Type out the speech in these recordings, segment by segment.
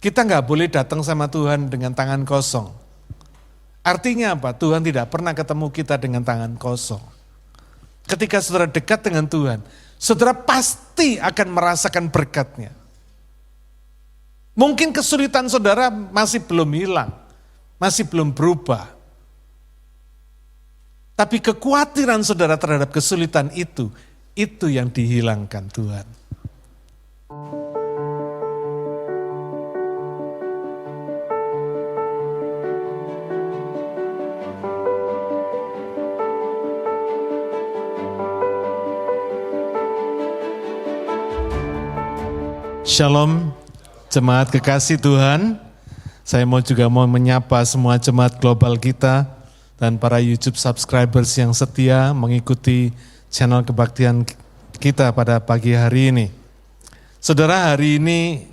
Kita nggak boleh datang sama Tuhan dengan tangan kosong. Artinya apa? Tuhan tidak pernah ketemu kita dengan tangan kosong. Ketika saudara dekat dengan Tuhan, saudara pasti akan merasakan berkat-Nya. Mungkin kesulitan saudara masih belum hilang, masih belum berubah. Tapi kekhawatiran saudara terhadap kesulitan itu yang dihilangkan Tuhan. Shalom, jemaat kekasih Tuhan. Saya juga mau menyapa semua jemaat global kita dan para YouTube subscribers yang setia mengikuti channel kebaktian kita pada pagi hari ini. Saudara, hari ini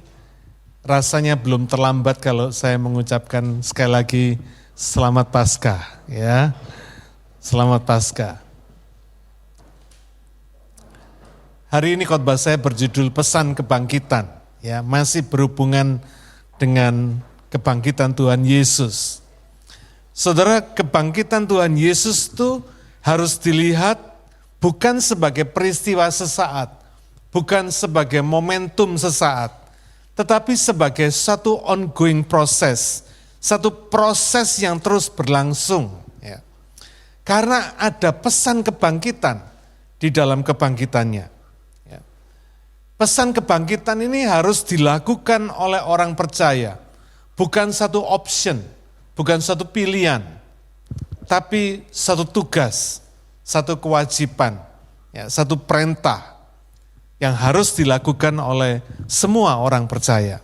rasanya belum terlambat kalau saya mengucapkan sekali lagi Selamat Paskah, ya. Selamat Paskah. Hari ini khotbah saya berjudul Pesan Kebangkitan, ya, masih berhubungan dengan kebangkitan Tuhan Yesus. Saudara, kebangkitan Tuhan Yesus itu harus dilihat bukan sebagai peristiwa sesaat, bukan sebagai momentum sesaat, tetapi sebagai satu ongoing proses, satu proses yang terus berlangsung. Ya. Karena ada pesan kebangkitan di dalam kebangkitannya. Pesan kebangkitan ini harus dilakukan oleh orang percaya, bukan satu option, bukan satu pilihan, tapi satu tugas, satu kewajiban, ya, satu perintah yang harus dilakukan oleh semua orang percaya.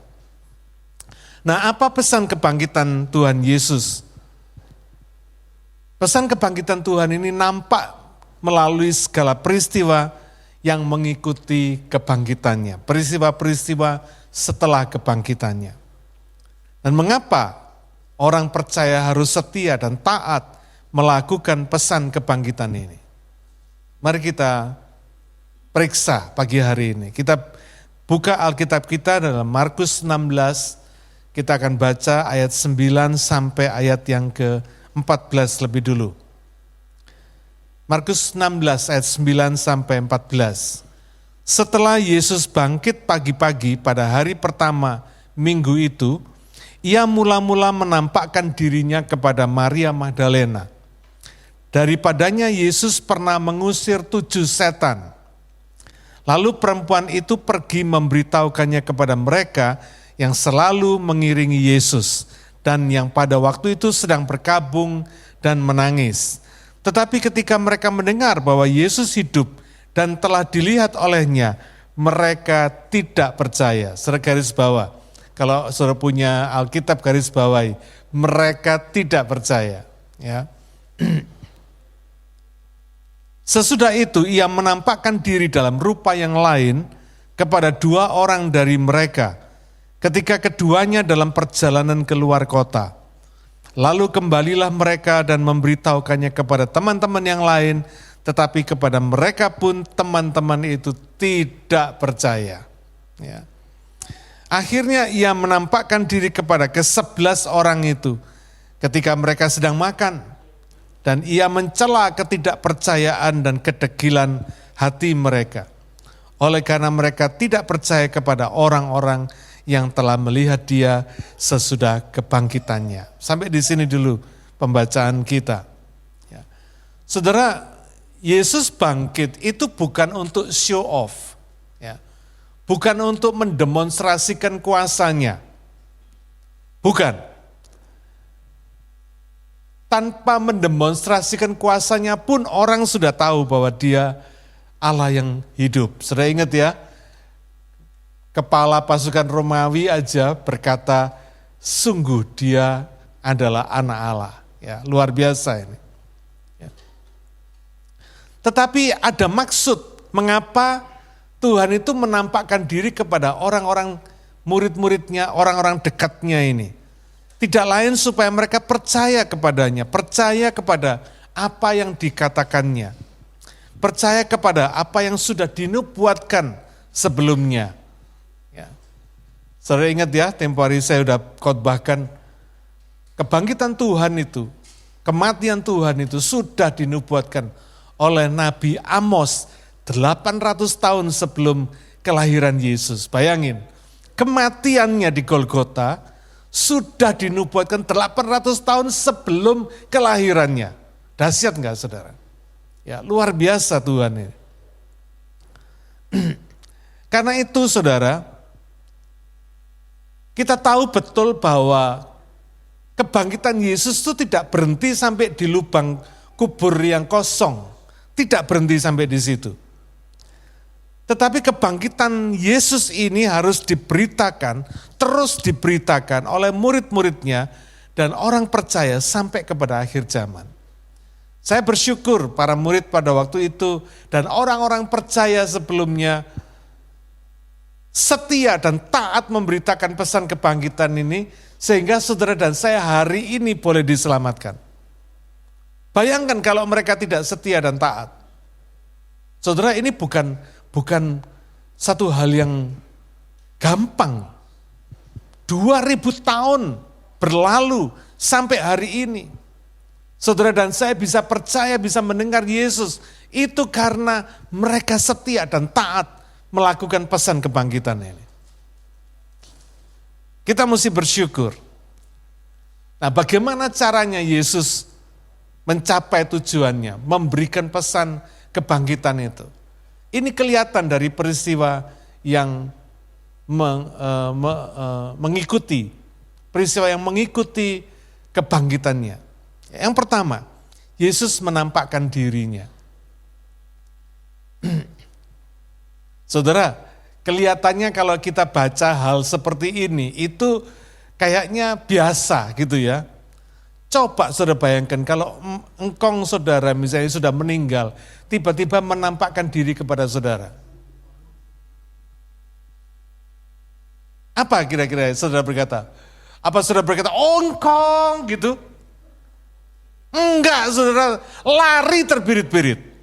Nah, apa pesan kebangkitan Tuhan Yesus? Pesan kebangkitan Tuhan ini nampak melalui segala peristiwa yang mengikuti kebangkitannya, peristiwa-peristiwa setelah kebangkitannya. Dan mengapa orang percaya harus setia dan taat melakukan pesan kebangkitan ini? Mari kita periksa pagi hari ini. Kita buka Alkitab kita dalam Markus 16, kita akan baca ayat 9 sampai ayat yang ke-14 lebih dulu. Markus 16 ayat 9 sampai 14. Setelah Yesus bangkit pagi-pagi pada hari pertama minggu itu, ia mula-mula menampakkan dirinya kepada Maria Magdalena. Daripadanya Yesus pernah mengusir 7 setan. Lalu perempuan itu pergi memberitahukannya kepada mereka yang selalu mengiringi Yesus dan yang pada waktu itu sedang berkabung dan menangis. Tetapi ketika mereka mendengar bahwa Yesus hidup dan telah dilihat olehnya, mereka tidak percaya. Saudara garis bawah, kalau saudara punya Alkitab garis bawahi, mereka tidak percaya. Ya. Sesudah itu ia menampakkan diri dalam rupa yang lain kepada 2 orang dari mereka, ketika keduanya dalam perjalanan keluar kota. Lalu kembalilah mereka dan memberitahukannya kepada teman-teman yang lain, tetapi kepada mereka pun teman-teman itu tidak percaya. Ya. Akhirnya ia menampakkan diri kepada ke-11 orang itu ketika mereka sedang makan, dan ia mencela ketidakpercayaan dan kedegilan hati mereka. Oleh karena mereka tidak percaya kepada orang-orang yang telah melihat dia sesudah kebangkitannya. Sampai di sini dulu pembacaan kita. Ya. Saudara, Yesus bangkit itu bukan untuk show off. Ya. Bukan untuk mendemonstrasikan kuasanya. Bukan. Tanpa mendemonstrasikan kuasanya pun orang sudah tahu bahwa dia Allah yang hidup. Saudara ingat ya? Kepala pasukan Romawi aja berkata, sungguh dia adalah anak Allah. Ya, luar biasa ini. Ya. Tetapi ada maksud mengapa Tuhan itu menampakkan diri kepada orang-orang murid-muridnya, orang-orang dekatnya ini. Tidak lain supaya mereka percaya kepadanya, percaya kepada apa yang dikatakannya. Percaya kepada apa yang sudah dinubuatkan sebelumnya. Saudara ingat ya, tempo hari saya sudah khotbahkan, kebangkitan Tuhan itu, kematian Tuhan itu sudah dinubuatkan oleh Nabi Amos 800 tahun sebelum kelahiran Yesus. Bayangin, kematiannya di Golgota sudah dinubuatkan 800 tahun sebelum kelahirannya. Dahsyat enggak saudara? Ya, luar biasa Tuhan ini. Karena itu saudara, kita tahu betul bahwa kebangkitan Yesus itu tidak berhenti sampai di lubang kubur yang kosong. Tidak berhenti sampai di situ. Tetapi kebangkitan Yesus ini harus diberitakan, terus diberitakan oleh murid-muridnya dan orang percaya sampai kepada akhir zaman. Saya bersyukur para murid pada waktu itu dan orang-orang percaya sebelumnya setia dan taat memberitakan pesan kebangkitan ini sehingga saudara dan saya hari ini boleh diselamatkan. Bayangkan kalau mereka tidak setia dan taat. Saudara, ini bukan satu hal yang gampang. 2000 tahun berlalu sampai hari ini. Saudara dan saya bisa percaya, bisa mendengar Yesus. Itu karena mereka setia dan taat melakukan pesan kebangkitan ini. Kita mesti bersyukur. Nah, bagaimana caranya Yesus mencapai tujuannya, memberikan pesan kebangkitan itu? Ini kelihatan dari peristiwa yang mengikuti kebangkitannya. Yang pertama, Yesus menampakkan dirinya. Saudara, kelihatannya kalau kita baca hal seperti ini, itu kayaknya biasa gitu ya. Coba saudara bayangkan kalau engkong saudara misalnya sudah meninggal, tiba-tiba menampakkan diri kepada saudara. Apa kira-kira saudara berkata? Apa saudara berkata, oh engkong gitu? Enggak saudara, lari terbirit-birit.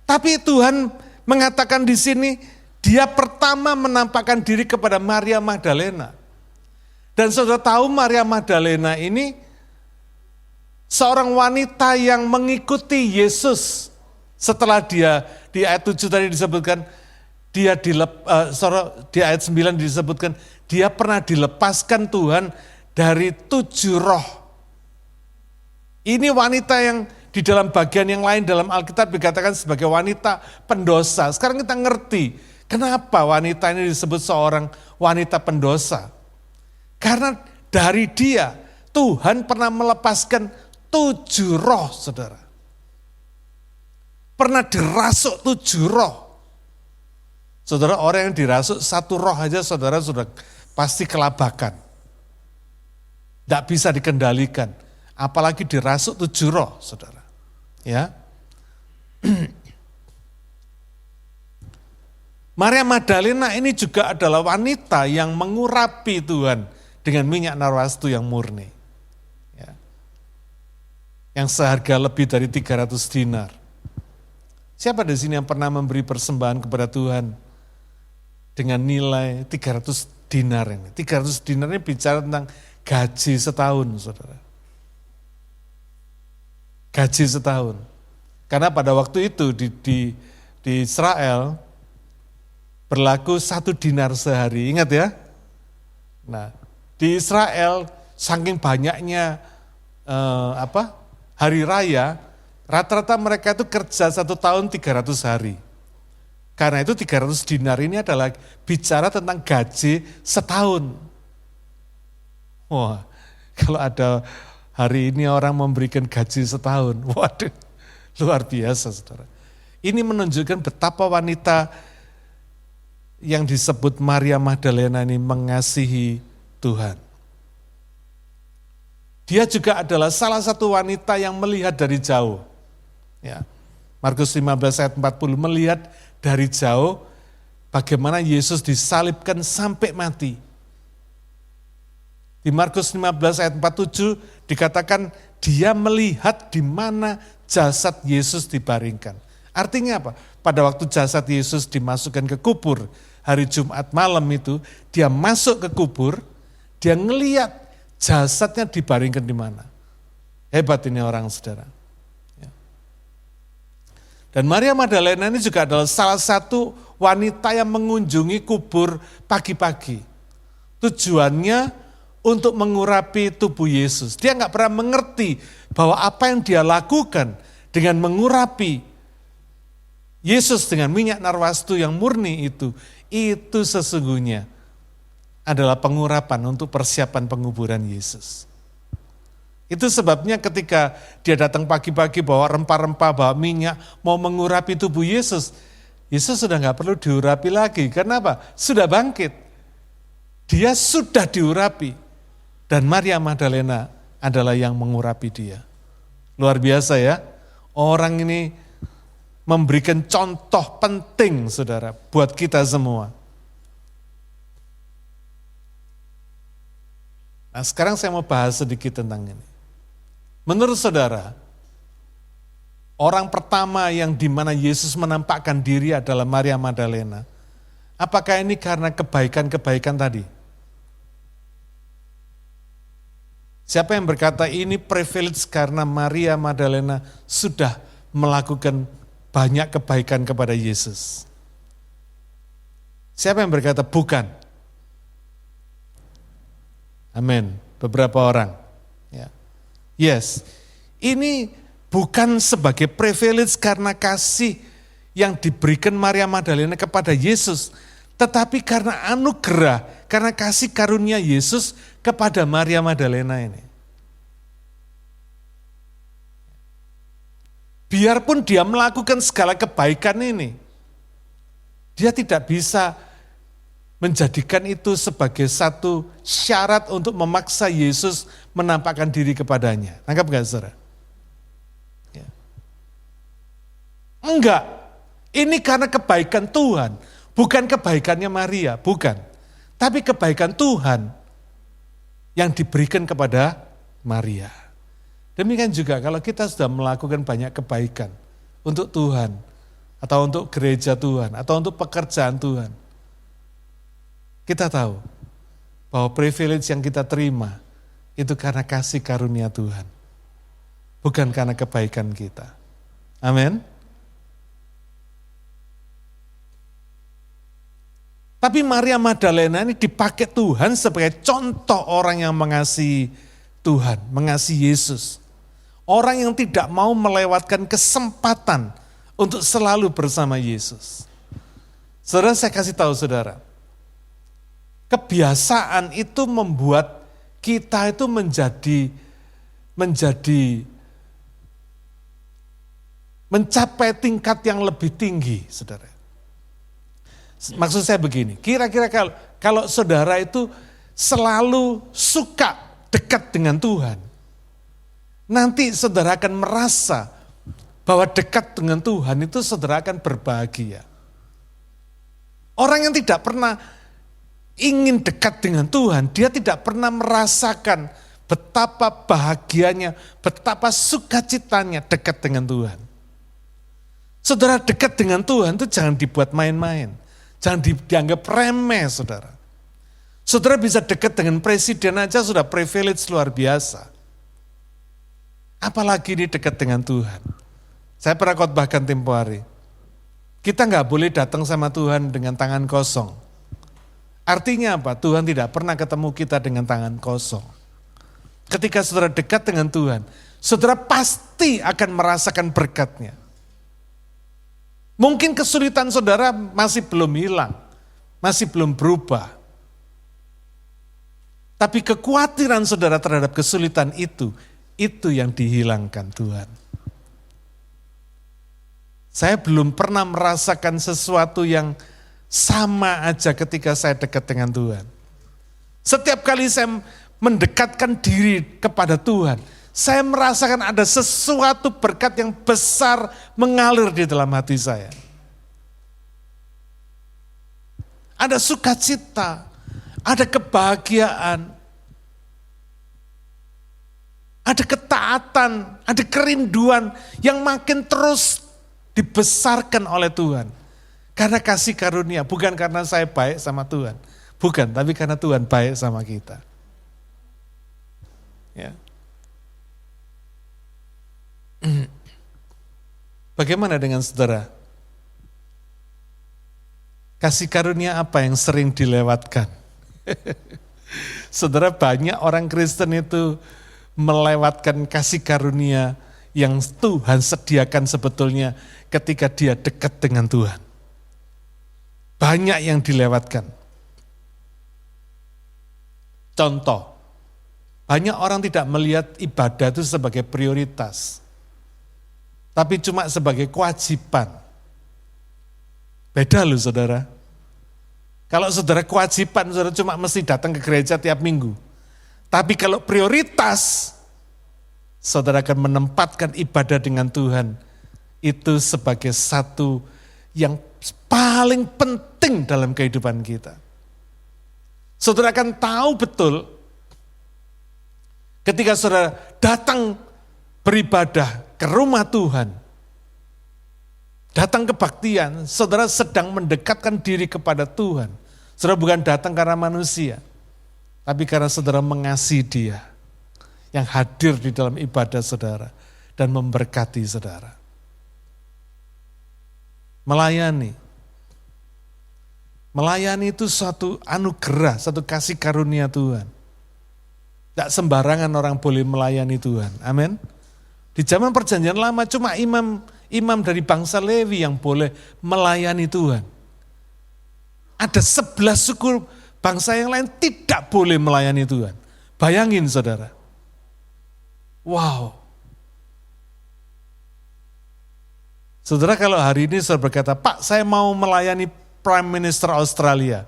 Tapi Tuhan mengatakan di sini, dia pertama menampakkan diri kepada Maria Magdalena. Dan saudara tahu Maria Magdalena ini seorang wanita yang mengikuti Yesus. Setelah dia di ayat 7 tadi disebutkan, di ayat 9 disebutkan, dia pernah dilepaskan Tuhan dari 7 roh. Ini wanita yang di dalam bagian yang lain dalam Alkitab dikatakan sebagai wanita pendosa. Sekarang kita ngerti kenapa wanita ini disebut seorang wanita pendosa. Karena dari dia Tuhan pernah melepaskan 7 roh saudara. Pernah dirasuk 7 roh. Saudara, orang yang dirasuk 1 roh aja saudara sudah pasti kelabakan. Tidak bisa dikendalikan, apalagi dirasuk 7 roh, saudara. Ya, Maria Magdalena ini juga adalah wanita yang mengurapi Tuhan dengan minyak narwastu yang murni. Ya. Yang seharga lebih dari 300 dinar. Siapa di sini yang pernah memberi persembahan kepada Tuhan dengan nilai 300 dinar ini? 300 dinar ini bicara tentang gaji setahun, saudara. Gaji setahun. Karena pada waktu itu di Israel berlaku 1 dinar sehari, ingat ya? Nah, di Israel saking banyaknya hari raya, rata-rata mereka itu kerja 1 tahun 300 hari. Karena itu 300 dinar ini adalah bicara tentang gaji setahun. Wah, kalau ada hari ini orang memberikan gaji setahun, waduh, luar biasa saudara. Ini menunjukkan betapa wanita yang disebut Maria Magdalena ini mengasihi Tuhan. Dia juga adalah salah satu wanita yang melihat dari jauh. Ya, Markus 15 ayat 40, melihat dari jauh bagaimana Yesus disalibkan sampai mati. Di Markus 15 ayat 47 dikatakan dia melihat di mana jasad Yesus dibaringkan. Artinya apa? Pada waktu jasad Yesus dimasukkan ke kubur, hari Jumat malam itu, dia masuk ke kubur, dia ngeliat jasadnya dibaringkan di mana. Hebat ini orang, saudara. Ya. Dan Maria Magdalena ini juga adalah salah satu wanita yang mengunjungi kubur pagi-pagi. Tujuannya untuk mengurapi tubuh Yesus. Dia nggak pernah mengerti bahwa apa yang dia lakukan dengan mengurapi Yesus dengan minyak narwastu yang murni itu sesungguhnya adalah pengurapan untuk persiapan penguburan Yesus. Itu sebabnya ketika dia datang pagi-pagi bawa rempah-rempah, bawa minyak, mau mengurapi tubuh Yesus, Yesus sudah nggak perlu diurapi lagi. Karena apa? Sudah bangkit. Dia sudah diurapi. Dan Maria Magdalena adalah yang mengurapi dia. Luar biasa ya. Orang ini memberikan contoh penting, saudara, buat kita semua. Nah, sekarang saya mau bahas sedikit tentang ini. Menurut saudara, orang pertama yang di mana Yesus menampakkan diri adalah Maria Magdalena. Apakah ini karena kebaikan-kebaikan tadi? Siapa yang berkata ini privilege karena Maria Magdalena sudah melakukan banyak kebaikan kepada Yesus? Siapa yang berkata bukan? Amin. Beberapa orang. Ya. Yes. Ini bukan sebagai privilege karena kasih yang diberikan Maria Magdalena kepada Yesus, tetapi karena anugerah, karena kasih karunia Yesus kepada Maria Magdalena ini. Biarpun dia melakukan segala kebaikan ini, dia tidak bisa menjadikan itu sebagai satu syarat untuk memaksa Yesus menampakkan diri kepadanya. Nangkap gak, saudara? Ya. Enggak, ini karena kebaikan Tuhan, bukan kebaikannya Maria, bukan. Tapi kebaikan Tuhan yang diberikan kepada Maria. Demikian juga kalau kita sudah melakukan banyak kebaikan untuk Tuhan, atau untuk gereja Tuhan, atau untuk pekerjaan Tuhan, kita tahu bahwa privilege yang kita terima itu karena kasih karunia Tuhan, bukan karena kebaikan kita. Amin. Tapi Maria Magdalena ini dipakai Tuhan sebagai contoh orang yang mengasihi Tuhan, mengasihi Yesus. Orang yang tidak mau melewatkan kesempatan untuk selalu bersama Yesus. Saudara, saya kasih tahu saudara, kebiasaan itu membuat kita itu mencapai tingkat yang lebih tinggi, saudara. Maksud saya begini, kira-kira kalau saudara itu selalu suka dekat dengan Tuhan, nanti saudara akan merasa bahwa dekat dengan Tuhan itu saudara akan berbahagia. Orang yang tidak pernah ingin dekat dengan Tuhan, dia tidak pernah merasakan betapa bahagianya, betapa sukacitanya dekat dengan Tuhan. Saudara, dekat dengan Tuhan itu jangan dibuat main-main. Jangan dianggap remeh, saudara. Saudara bisa dekat dengan presiden aja sudah privilege luar biasa. Apalagi ini dekat dengan Tuhan. Saya pernah khotbahkan tempo hari. Kita nggak boleh datang sama Tuhan dengan tangan kosong. Artinya apa? Tuhan tidak pernah ketemu kita dengan tangan kosong. Ketika saudara dekat dengan Tuhan, saudara pasti akan merasakan berkatnya. Mungkin kesulitan saudara masih belum hilang, masih belum berubah. Tapi kekhawatiran saudara terhadap kesulitan itu yang dihilangkan Tuhan. Saya belum pernah merasakan sesuatu yang sama aja ketika saya dekat dengan Tuhan. Setiap kali saya mendekatkan diri kepada Tuhan, saya merasakan ada sesuatu berkat yang besar mengalir di dalam hati saya. Ada sukacita, ada kebahagiaan, ada ketaatan, ada kerinduan yang makin terus dibesarkan oleh Tuhan. Karena kasih karunia, bukan karena saya baik sama Tuhan. Bukan, tapi karena Tuhan baik sama kita. Ya. Bagaimana dengan saudara? Kasih karunia apa yang sering dilewatkan? Saudara, banyak orang Kristen itu melewatkan kasih karunia yang Tuhan sediakan sebetulnya ketika dia dekat dengan Tuhan. Banyak yang dilewatkan. Contoh, banyak orang tidak melihat ibadah itu sebagai prioritas, tapi cuma sebagai kewajiban. Beda loh saudara. Kalau saudara kewajiban, saudara cuma mesti datang ke gereja tiap minggu. Tapi kalau prioritas, saudara akan menempatkan ibadah dengan Tuhan itu sebagai satu yang paling penting dalam kehidupan kita. Saudara akan tahu betul ketika saudara datang beribadah ke rumah Tuhan, datang kebaktian, saudara sedang mendekatkan diri kepada Tuhan. Saudara bukan datang karena manusia, tapi karena saudara mengasihi Dia yang hadir di dalam ibadah saudara dan memberkati saudara. Melayani itu suatu anugerah, satu kasih karunia Tuhan. Tidak sembarangan orang boleh melayani Tuhan. Amin. Di zaman perjanjian lama cuma imam dari bangsa Lewi yang boleh melayani Tuhan. Ada 11 suku bangsa yang lain tidak boleh melayani Tuhan. Bayangin saudara. Wow. Saudara, kalau hari ini saudara berkata, Pak, saya mau melayani Prime Minister Australia.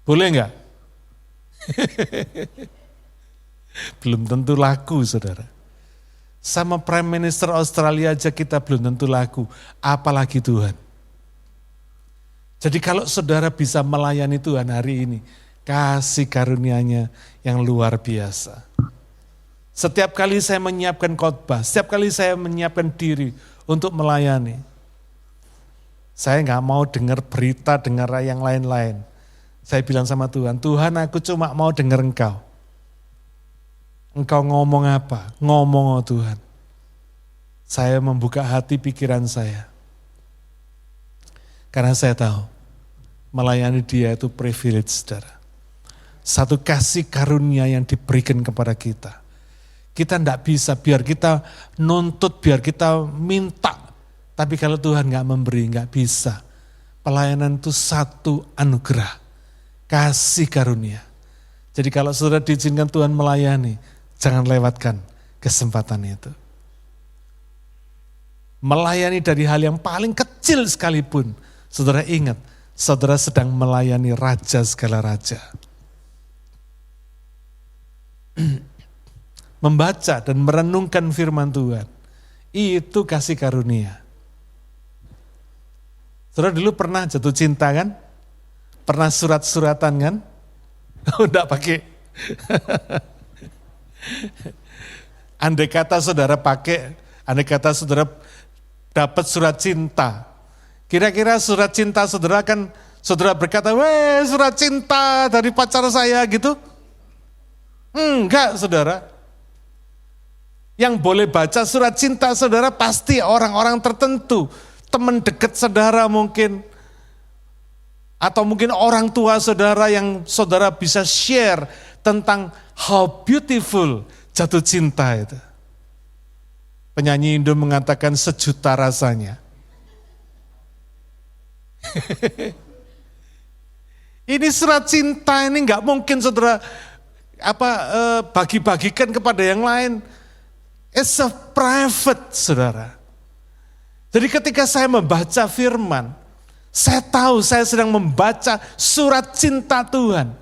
Boleh enggak? Belum tentu laku, saudara. Sama Prime Minister Australia aja kita belum tentu laku, apalagi Tuhan. Jadi kalau saudara bisa melayani Tuhan hari ini, kasih karunia-Nya yang luar biasa. Setiap kali saya menyiapkan khotbah, setiap kali saya menyiapkan diri untuk melayani, saya nggak mau dengar berita, dengar yang lain-lain. Saya bilang sama Tuhan, Tuhan aku cuma mau dengar Engkau. Engkau ngomong apa? Ngomong oh Tuhan. Saya membuka hati pikiran saya. Karena saya tahu, melayani Dia itu privilege saudara. Satu kasih karunia yang diberikan kepada kita. Kita tidak bisa biar kita nuntut, biar kita minta. Tapi kalau Tuhan nggak memberi, nggak bisa. Pelayanan itu satu anugerah, kasih karunia. Jadi kalau saudara diizinkan Tuhan melayani, jangan lewatkan kesempatan itu. Melayani dari hal yang paling kecil sekalipun, saudara ingat, saudara sedang melayani Raja segala raja. Membaca dan merenungkan firman Tuhan, itu kasih karunia. Saudara dulu pernah jatuh cinta kan? Pernah surat-suratan kan? Oh, enggak pakai. Andai kata saudara pakai, andai kata saudara dapat surat cinta. Kira-kira surat cinta saudara kan, saudara berkata, weh surat cinta dari pacar saya gitu? Enggak saudara. Yang boleh baca surat cinta saudara pasti orang-orang tertentu. Teman dekat saudara mungkin. Atau mungkin orang tua saudara yang saudara bisa share tentang how beautiful jatuh cinta itu. Penyanyi Indo mengatakan sejuta rasanya. Ini surat cinta ini nggak mungkin saudara bagi-bagikan kepada yang lain. It's a private, saudara. Jadi ketika saya membaca firman, saya tahu saya sedang membaca surat cinta Tuhan.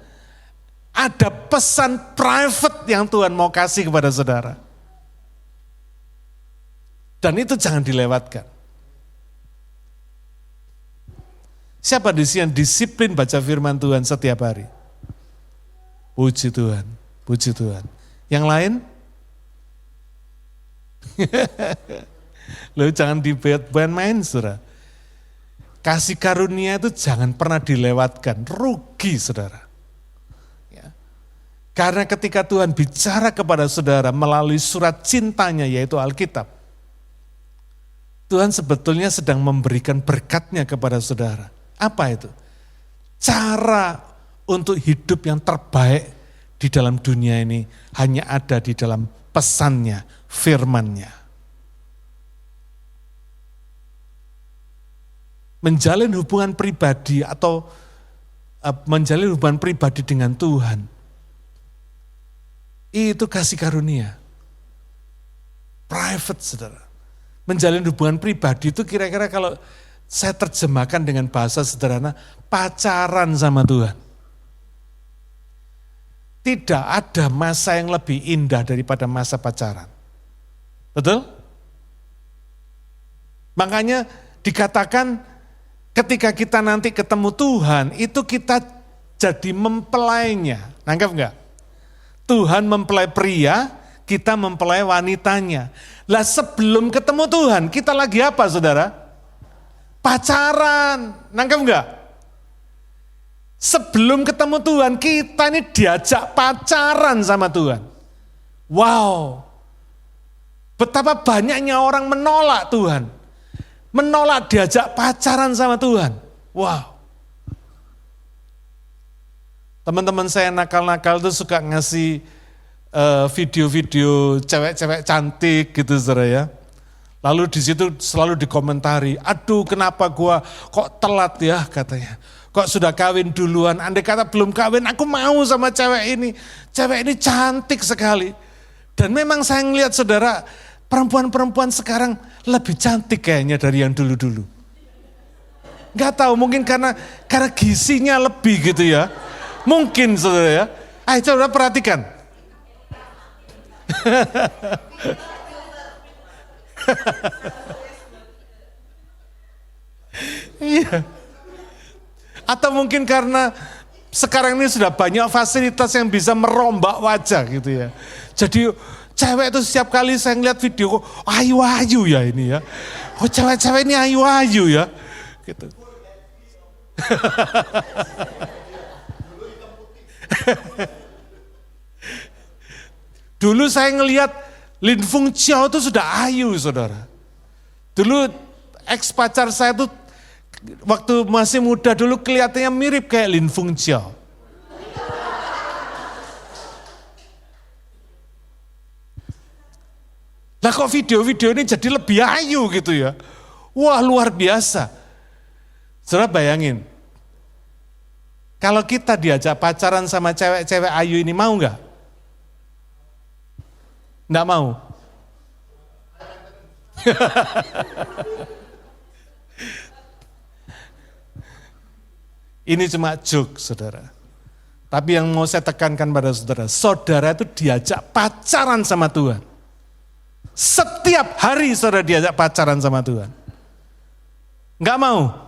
Ada pesan private yang Tuhan mau kasih kepada saudara. Dan itu jangan dilewatkan. Siapa di sini yang disiplin baca firman Tuhan setiap hari? Puji Tuhan, puji Tuhan. Yang lain? Loh jangan dibuat main saudara. Kasih karunia itu jangan pernah dilewatkan, rugi saudara. Ya. Karena ketika Tuhan bicara kepada saudara melalui surat cintanya yaitu Alkitab, Tuhan sebetulnya sedang memberikan berkatnya kepada saudara. Apa itu? Cara untuk hidup yang terbaik di dalam dunia ini hanya ada di dalam pesannya, firmannya. Menjalin hubungan pribadi atau menjalin hubungan pribadi dengan Tuhan, itu kasih karunia. Private, saudara. Menjalin hubungan pribadi itu kira-kira kalau saya terjemahkan dengan bahasa sederhana, pacaran sama Tuhan. Tidak ada masa yang lebih indah daripada masa pacaran. Betul? Makanya dikatakan ketika kita nanti ketemu Tuhan, itu kita jadi mempelainya. Nangkep enggak? Tuhan mempelai pria, kita mempelai wanitanya. Lah sebelum ketemu Tuhan, kita lagi apa saudara? Pacaran. Nangkep enggak? Sebelum ketemu Tuhan, kita ini diajak pacaran sama Tuhan. Wow. Betapa banyaknya orang menolak Tuhan. Menolak diajak pacaran sama Tuhan. Wow. Teman-teman saya nakal-nakal tuh suka ngasih video-video cewek-cewek cantik gitu saudara ya. Lalu di situ selalu dikomentari, aduh kenapa gua kok telat ya katanya. Kok sudah kawin duluan, andai kata belum kawin aku mau sama cewek ini. Cewek ini cantik sekali. Dan memang saya ngelihat saudara, perempuan-perempuan sekarang lebih cantik kayaknya dari yang dulu-dulu. Gak tahu, mungkin karena gizinya lebih gitu ya. Mungkin saudara ya. Ayo saudara perhatikan. Iya. Atau mungkin karena sekarang ini sudah banyak fasilitas yang bisa merombak wajah gitu ya. Jadi cewek itu setiap kali saya ngeliat video, kok ayu-ayu ya ini ya. Oh cewek-cewek ini ayu-ayu ya. Gitu. Dulu saya ngelihat Lin Fung Chiao itu sudah ayu saudara. Dulu ex pacar saya tuh waktu masih muda dulu kelihatannya mirip kayak Lin Fung Chiao. Lah kok video-video ini jadi lebih ayu gitu ya. Wah luar biasa. Saudara bayangin. Kalau kita diajak pacaran sama cewek-cewek ayu ini mau nggak? Nggak mau. Ini cuma joke saudara. Tapi yang mau saya tekankan pada saudara, saudara itu diajak pacaran sama Tuhan. Setiap hari saudara diajak pacaran sama Tuhan. Enggak mau?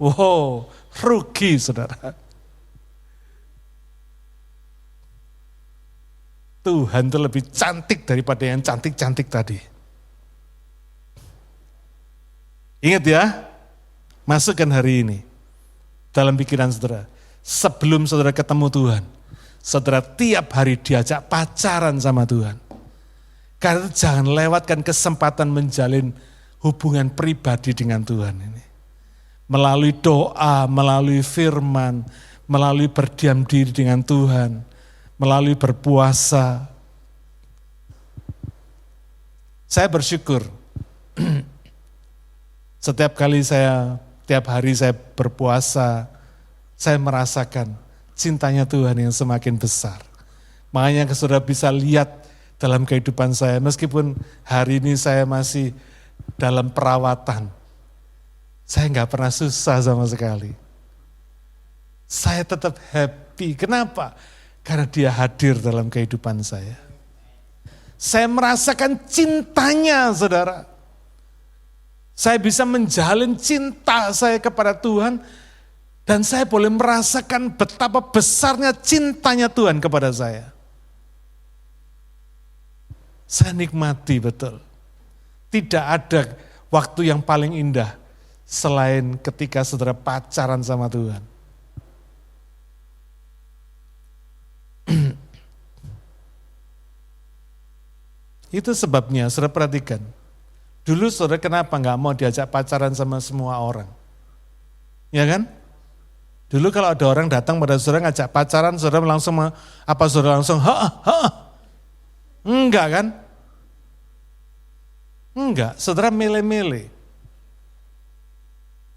Wow, rugi saudara. Tuhan itu lebih cantik daripada yang cantik-cantik tadi. Ingat ya, masukkan hari ini dalam pikiran saudara. Sebelum saudara ketemu Tuhan, saudara tiap hari diajak pacaran sama Tuhan. Karena itu jangan lewatkan kesempatan menjalin hubungan pribadi dengan Tuhan ini. Melalui doa, melalui firman, melalui berdiam diri dengan Tuhan, melalui berpuasa. Saya bersyukur setiap kali tiap hari saya berpuasa, saya merasakan cintanya Tuhan yang semakin besar. Makanya saudara bisa lihat dalam kehidupan saya, meskipun hari ini saya masih dalam perawatan, saya nggak pernah susah sama sekali. Saya tetap happy. Kenapa? Karena dia hadir dalam kehidupan saya. Saya merasakan cintanya saudara. Saya bisa menjalin cinta saya kepada Tuhan. Dan saya boleh merasakan betapa besarnya cintanya Tuhan kepada saya. Saya nikmati betul. Tidak ada waktu yang paling indah selain ketika saudara pacaran sama Tuhan. Itu sebabnya, saudara perhatikan. Dulu saudara kenapa nggak mau diajak pacaran sama semua orang? Ya kan? Dulu kalau ada orang datang pada saudara ngajak pacaran, saudara langsung, saudara langsung, enggak kan? Enggak, saudara milih-milih.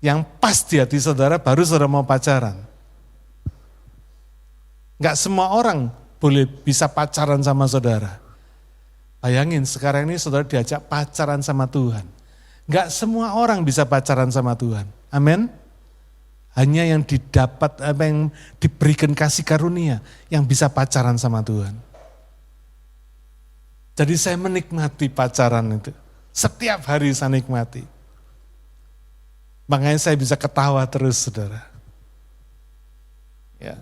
Yang pas di hati saudara, baru saudara mau pacaran. Enggak semua orang boleh bisa pacaran sama saudara. Bayangin sekarang ini saudara diajak pacaran sama Tuhan. Enggak semua orang bisa pacaran sama Tuhan. Amin. Hanya yang didapat, yang diberikan kasih karunia, yang bisa pacaran sama Tuhan. Jadi saya menikmati pacaran itu. Setiap hari saya nikmati. Makanya saya bisa ketawa terus, saudara. Ya.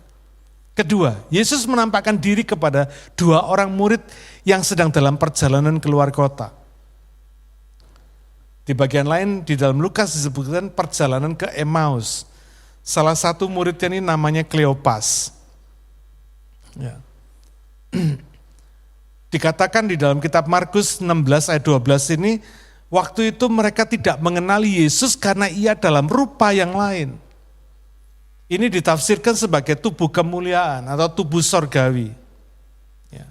Kedua, Yesus menampakkan diri kepada 2 orang murid yang sedang dalam perjalanan keluar kota. Di bagian lain, di dalam Lukas disebutkan perjalanan ke Emmaus. Salah satu muridnya ini namanya Kleopas. Ya. Dikatakan di dalam kitab Markus 16 ayat 12 ini, waktu itu mereka tidak mengenali Yesus karena ia dalam rupa yang lain. Ini ditafsirkan sebagai tubuh kemuliaan atau tubuh sorgawi. Ya.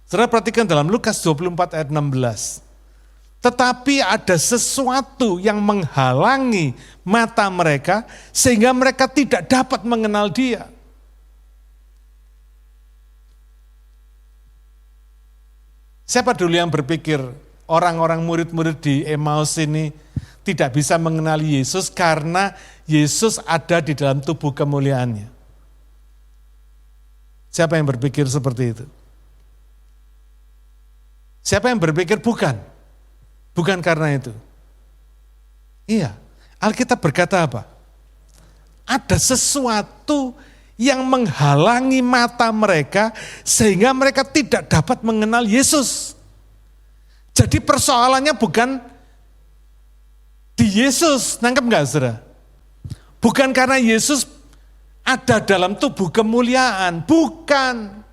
Saudara perhatikan dalam Lukas 24 ayat 16. Tetapi ada sesuatu yang menghalangi mata mereka sehingga mereka tidak dapat mengenal dia. Siapa dulu yang berpikir orang-orang murid-murid di Emmaus ini tidak bisa mengenali Yesus karena Yesus ada di dalam tubuh kemuliaannya? Siapa yang berpikir seperti itu? Siapa yang berpikir bukan? Bukan karena itu. Iya, Alkitab berkata apa? Ada sesuatu yang menghalangi mata mereka sehingga mereka tidak dapat mengenal Yesus. Jadi persoalannya bukan di Yesus, nangkep enggak saudara? Bukan karena Yesus ada dalam tubuh kemuliaan, bukan.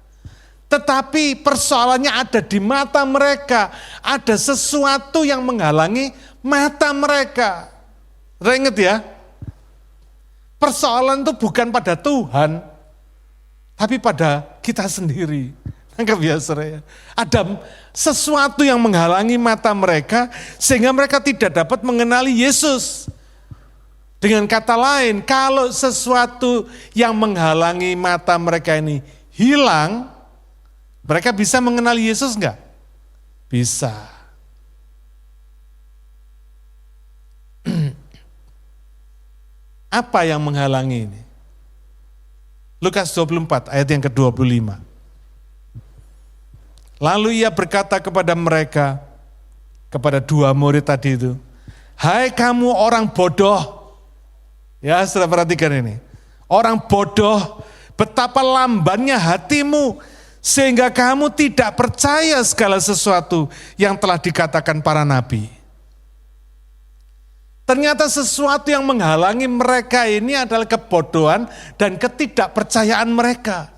Tetapi persoalannya ada di mata mereka. Ada sesuatu yang menghalangi mata mereka. Ingat ya, persoalan itu bukan pada Tuhan, tapi pada kita sendiri. Nangkep ya saudara? Ada sesuatu yang menghalangi mata mereka sehingga mereka tidak dapat mengenali Yesus. Dengan kata lain, kalau sesuatu yang menghalangi mata mereka ini hilang, mereka bisa mengenali Yesus enggak? Bisa. Apa yang menghalangi ini? Lukas 24 ayat yang ke-25. Lalu ia berkata kepada mereka, kepada 2 murid tadi itu, "Hai kamu orang bodoh." Ya, sudah perhatikan ini. Orang bodoh, betapa lambannya hatimu sehingga kamu tidak percaya segala sesuatu yang telah dikatakan para nabi. Ternyata sesuatu yang menghalangi mereka ini adalah kebodohan dan ketidakpercayaan mereka.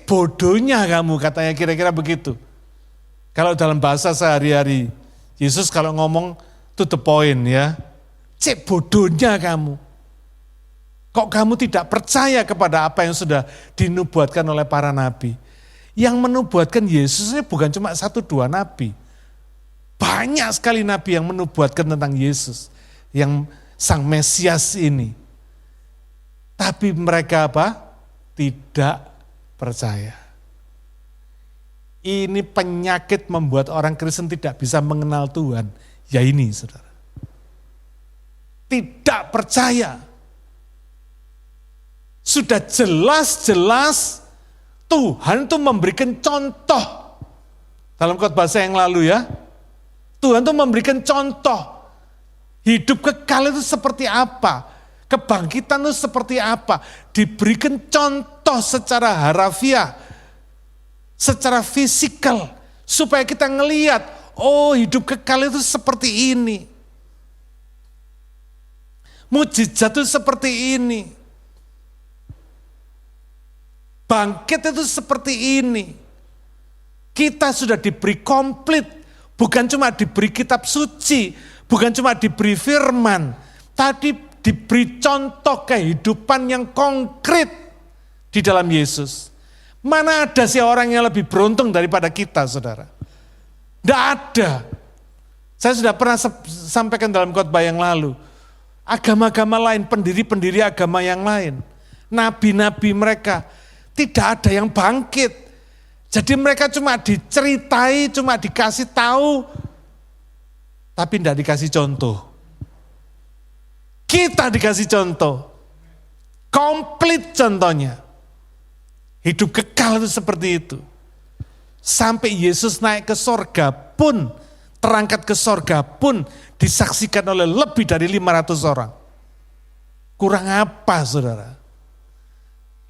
Bodohnya kamu, katanya kira-kira begitu. Kalau dalam bahasa sehari-hari, Yesus kalau ngomong to the point ya, bodohnya kamu. Kok kamu tidak percaya kepada apa yang sudah dinubuatkan oleh para nabi? Yang menubuatkan Yesus ini bukan cuma 1-2 nabi. Banyak sekali nabi yang menubuatkan tentang Yesus, yang Sang Mesias ini. Tapi mereka apa? Tidak percaya. Ini penyakit membuat orang Kristen tidak bisa mengenal Tuhan. Ya ini saudara. Tidak percaya. Sudah jelas-jelas Tuhan itu memberikan contoh. Dalam khotbah saya yang lalu ya. Tuhan itu memberikan contoh. Hidup kekal itu seperti apa? Kebangkitan itu seperti apa? Diberikan contoh secara harafiah, secara fisikal, supaya kita ngelihat, oh hidup kekal itu seperti ini. Mujizat itu seperti ini. Bangkit itu seperti ini. Kita sudah diberi komplit, bukan cuma diberi kitab suci, bukan cuma diberi firman, tapi diberi contoh kehidupan yang konkret di dalam Yesus. Mana ada sih orang yang lebih beruntung daripada kita, saudara? Tidak ada. Saya sudah pernah sampaikan dalam khotbah yang lalu. Agama-agama lain, pendiri-pendiri agama yang lain, nabi-nabi mereka, tidak ada yang bangkit. Jadi mereka cuma diceritai, cuma dikasih tahu, tapi tidak dikasih contoh. Kita dikasih contoh, komplit contohnya. Hidup kekal itu seperti itu. Sampai Yesus naik ke sorga pun, terangkat ke sorga pun, disaksikan oleh lebih dari 500 orang. Kurang apa, saudara?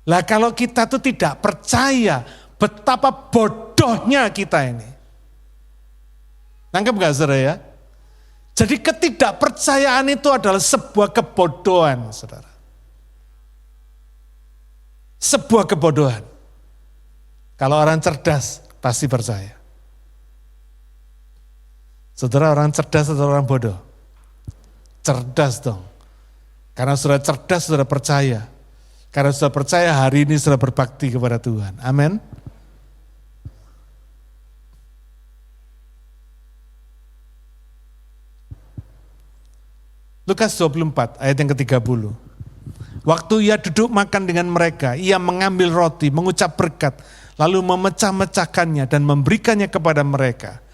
Lah kalau kita tuh tidak percaya, betapa bodohnya kita ini. Nangkep gak, saudara ya? Jadi ketidakpercayaan itu adalah sebuah kebodohan, saudara. Sebuah kebodohan. Kalau orang cerdas, pasti percaya. Saudara, orang cerdas atau orang bodoh? Cerdas dong. Karena sudah cerdas, sudah percaya. Karena sudah percaya, hari ini sudah berbakti kepada Tuhan. Amin. Lukas 24 ayat yang ke-30. Waktu ia duduk makan dengan mereka, ia mengambil roti, mengucap berkat, lalu memecah-mecahkannya dan memberikannya kepada mereka.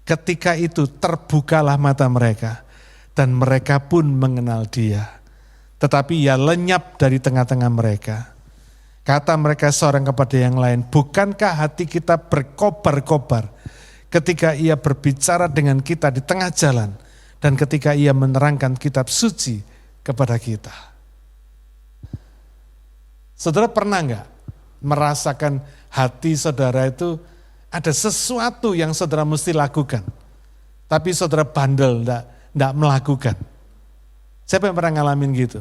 Ketika itu terbukalah mata mereka dan mereka pun mengenal dia. Tetapi ia lenyap dari tengah-tengah mereka. Kata mereka seorang kepada yang lain, bukankah hati kita berkobar-kobar ketika ia berbicara dengan kita di tengah jalan dan ketika ia menerangkan kitab suci kepada kita. Saudara pernah enggak merasakan hati saudara itu ada sesuatu yang saudara mesti lakukan, tapi saudara bandel enggak melakukan? Siapa yang pernah ngalamin gitu?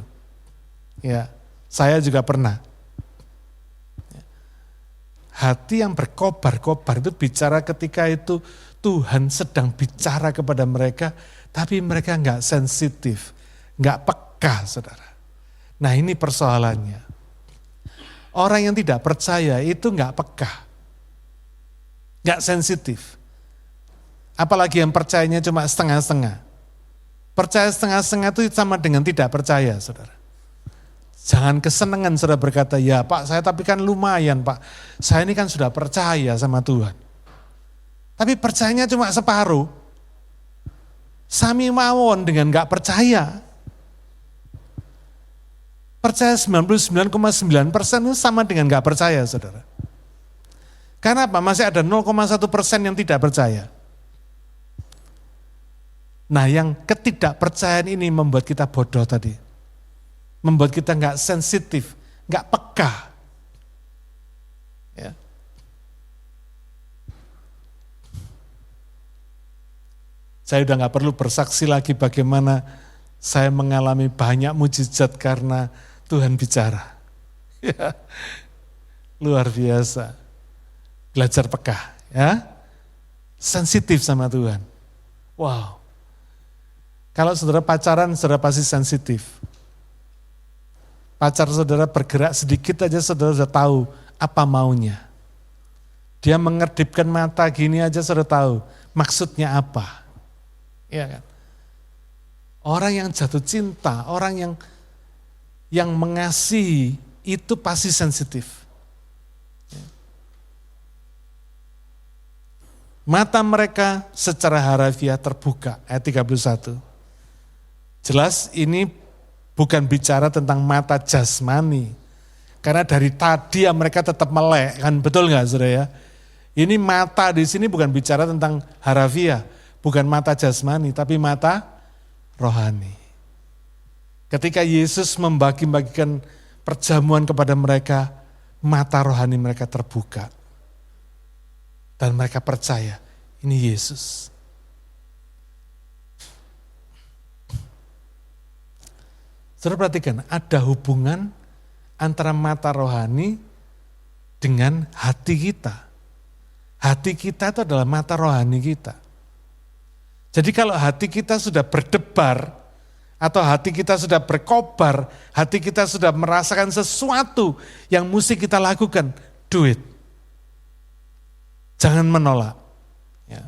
Ya, saya juga pernah. Hati yang berkobar-kobar itu bicara ketika itu Tuhan sedang bicara kepada mereka, tapi mereka enggak sensitif, enggak peka, saudara. Nah, ini persoalannya. Orang yang tidak percaya itu enggak peka, enggak sensitif. Apalagi yang percayanya cuma setengah-setengah. Percaya setengah-setengah itu sama dengan tidak percaya, saudara. Jangan kesenangan saudara berkata, ya Pak saya tapi kan lumayan Pak, saya ini kan sudah percaya sama Tuhan. Tapi percayanya cuma separuh. Sami mawon dengan enggak percaya. Percaya 99,9% itu sama dengan enggak percaya, saudara. Karena apa? Masih ada 0,1% yang tidak percaya. Nah, yang ketidakpercayaan ini membuat kita bodoh tadi. Membuat kita enggak sensitif, enggak peka. Ya. Saya udah enggak perlu bersaksi lagi bagaimana saya mengalami banyak mujizat karena Tuhan bicara. Ya, luar biasa. Belajar peka, ya. Sensitif sama Tuhan. Wow. Kalau saudara pacaran, saudara pasti sensitif. Pacar saudara bergerak sedikit aja saudara sudah tahu apa maunya. Dia mengedipkan mata gini aja saudara tahu maksudnya apa. Iya kan? Orang yang jatuh cinta, orang yang mengasihi itu pasti sensitif. Mata mereka secara harafiah terbuka, ayat 31. Jelas ini bukan bicara tentang mata jasmani. Karena dari tadi ya mereka tetap melek, kan betul nggak saudara ya? Ini mata di sini bukan bicara tentang harafiah, bukan mata jasmani, tapi mata rohani. Ketika Yesus membagi-bagikan perjamuan kepada mereka, mata rohani mereka terbuka. Dan mereka percaya, ini Yesus. 1 Saudara perhatikan, ada hubungan antara mata rohani dengan hati kita. Hati kita itu adalah mata rohani kita. Jadi kalau hati kita sudah berdebar, atau hati kita sudah berkobar, hati kita sudah merasakan sesuatu yang mesti kita lakukan, do it. Jangan menolak. Ya.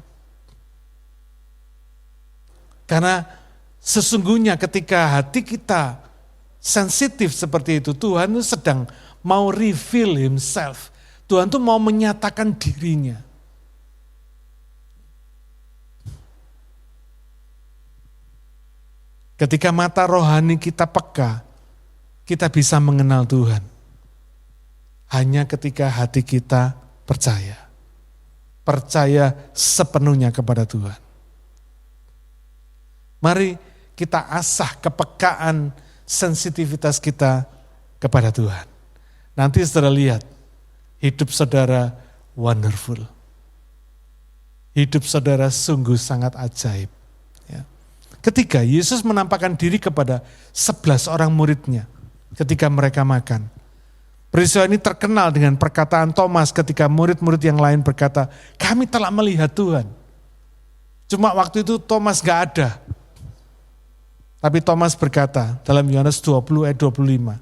Karena sesungguhnya ketika hati kita sensitif seperti itu, Tuhan itu sedang mau reveal himself. Tuhan itu mau menyatakan dirinya. Ketika mata rohani kita peka, kita bisa mengenal Tuhan. Hanya ketika hati kita percaya. Percaya sepenuhnya kepada Tuhan. Mari kita asah kepekaan sensitivitas kita kepada Tuhan. Nanti saudara lihat, hidup saudara wonderful. Hidup saudara sungguh sangat ajaib. Ya. Ketika Yesus menampakkan diri kepada 11 orang muridnya ketika mereka makan. Peristiwa ini terkenal dengan perkataan Thomas ketika murid-murid yang lain berkata, kami telah melihat Tuhan. Cuma waktu itu Thomas gak ada. Tapi Thomas berkata dalam Yohanes 20 ayat 25,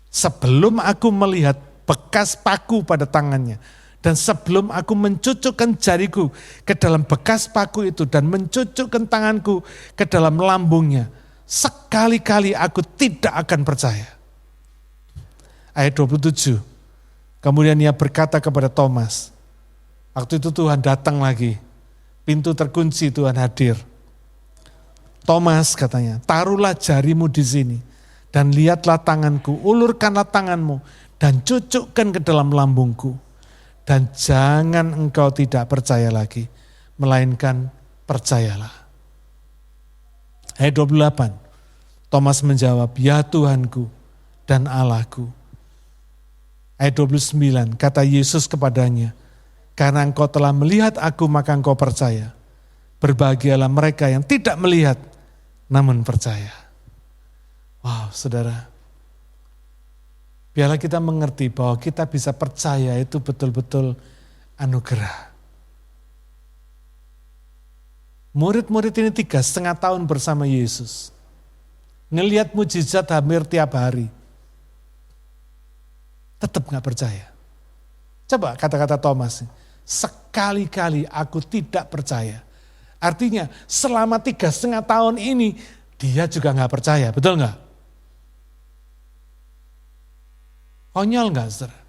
sebelum aku melihat bekas paku pada tangannya, dan sebelum aku mencucukkan jariku ke dalam bekas paku itu dan mencucukkan tanganku ke dalam lambungnya, sekali-kali aku tidak akan percaya. Ayat 27, kemudian ia berkata kepada Thomas, waktu itu Tuhan datang lagi, pintu terkunci, Tuhan hadir. Thomas katanya, taruhlah jarimu di sini dan lihatlah tanganku, ulurkanlah tanganmu dan cucukkan ke dalam lambungku. Dan jangan engkau tidak percaya lagi, melainkan percayalah. Ayat 28, Thomas menjawab, ya Tuhanku dan Allahku. Ayat 29, kata Yesus kepadanya, karena engkau telah melihat aku maka engkau percaya. Berbahagialah mereka yang tidak melihat namun percaya. Wow, saudara. Biarlah kita mengerti bahwa kita bisa percaya itu betul-betul anugerah. Murid-murid ini 3,5 tahun bersama Yesus. Ngelihat mujizat hampir tiap hari. Tetap gak percaya. Coba kata-kata Thomas, sekali-kali aku tidak percaya. Artinya selama 3,5 tahun ini dia juga gak percaya, betul gak? Konyol gak, saudara?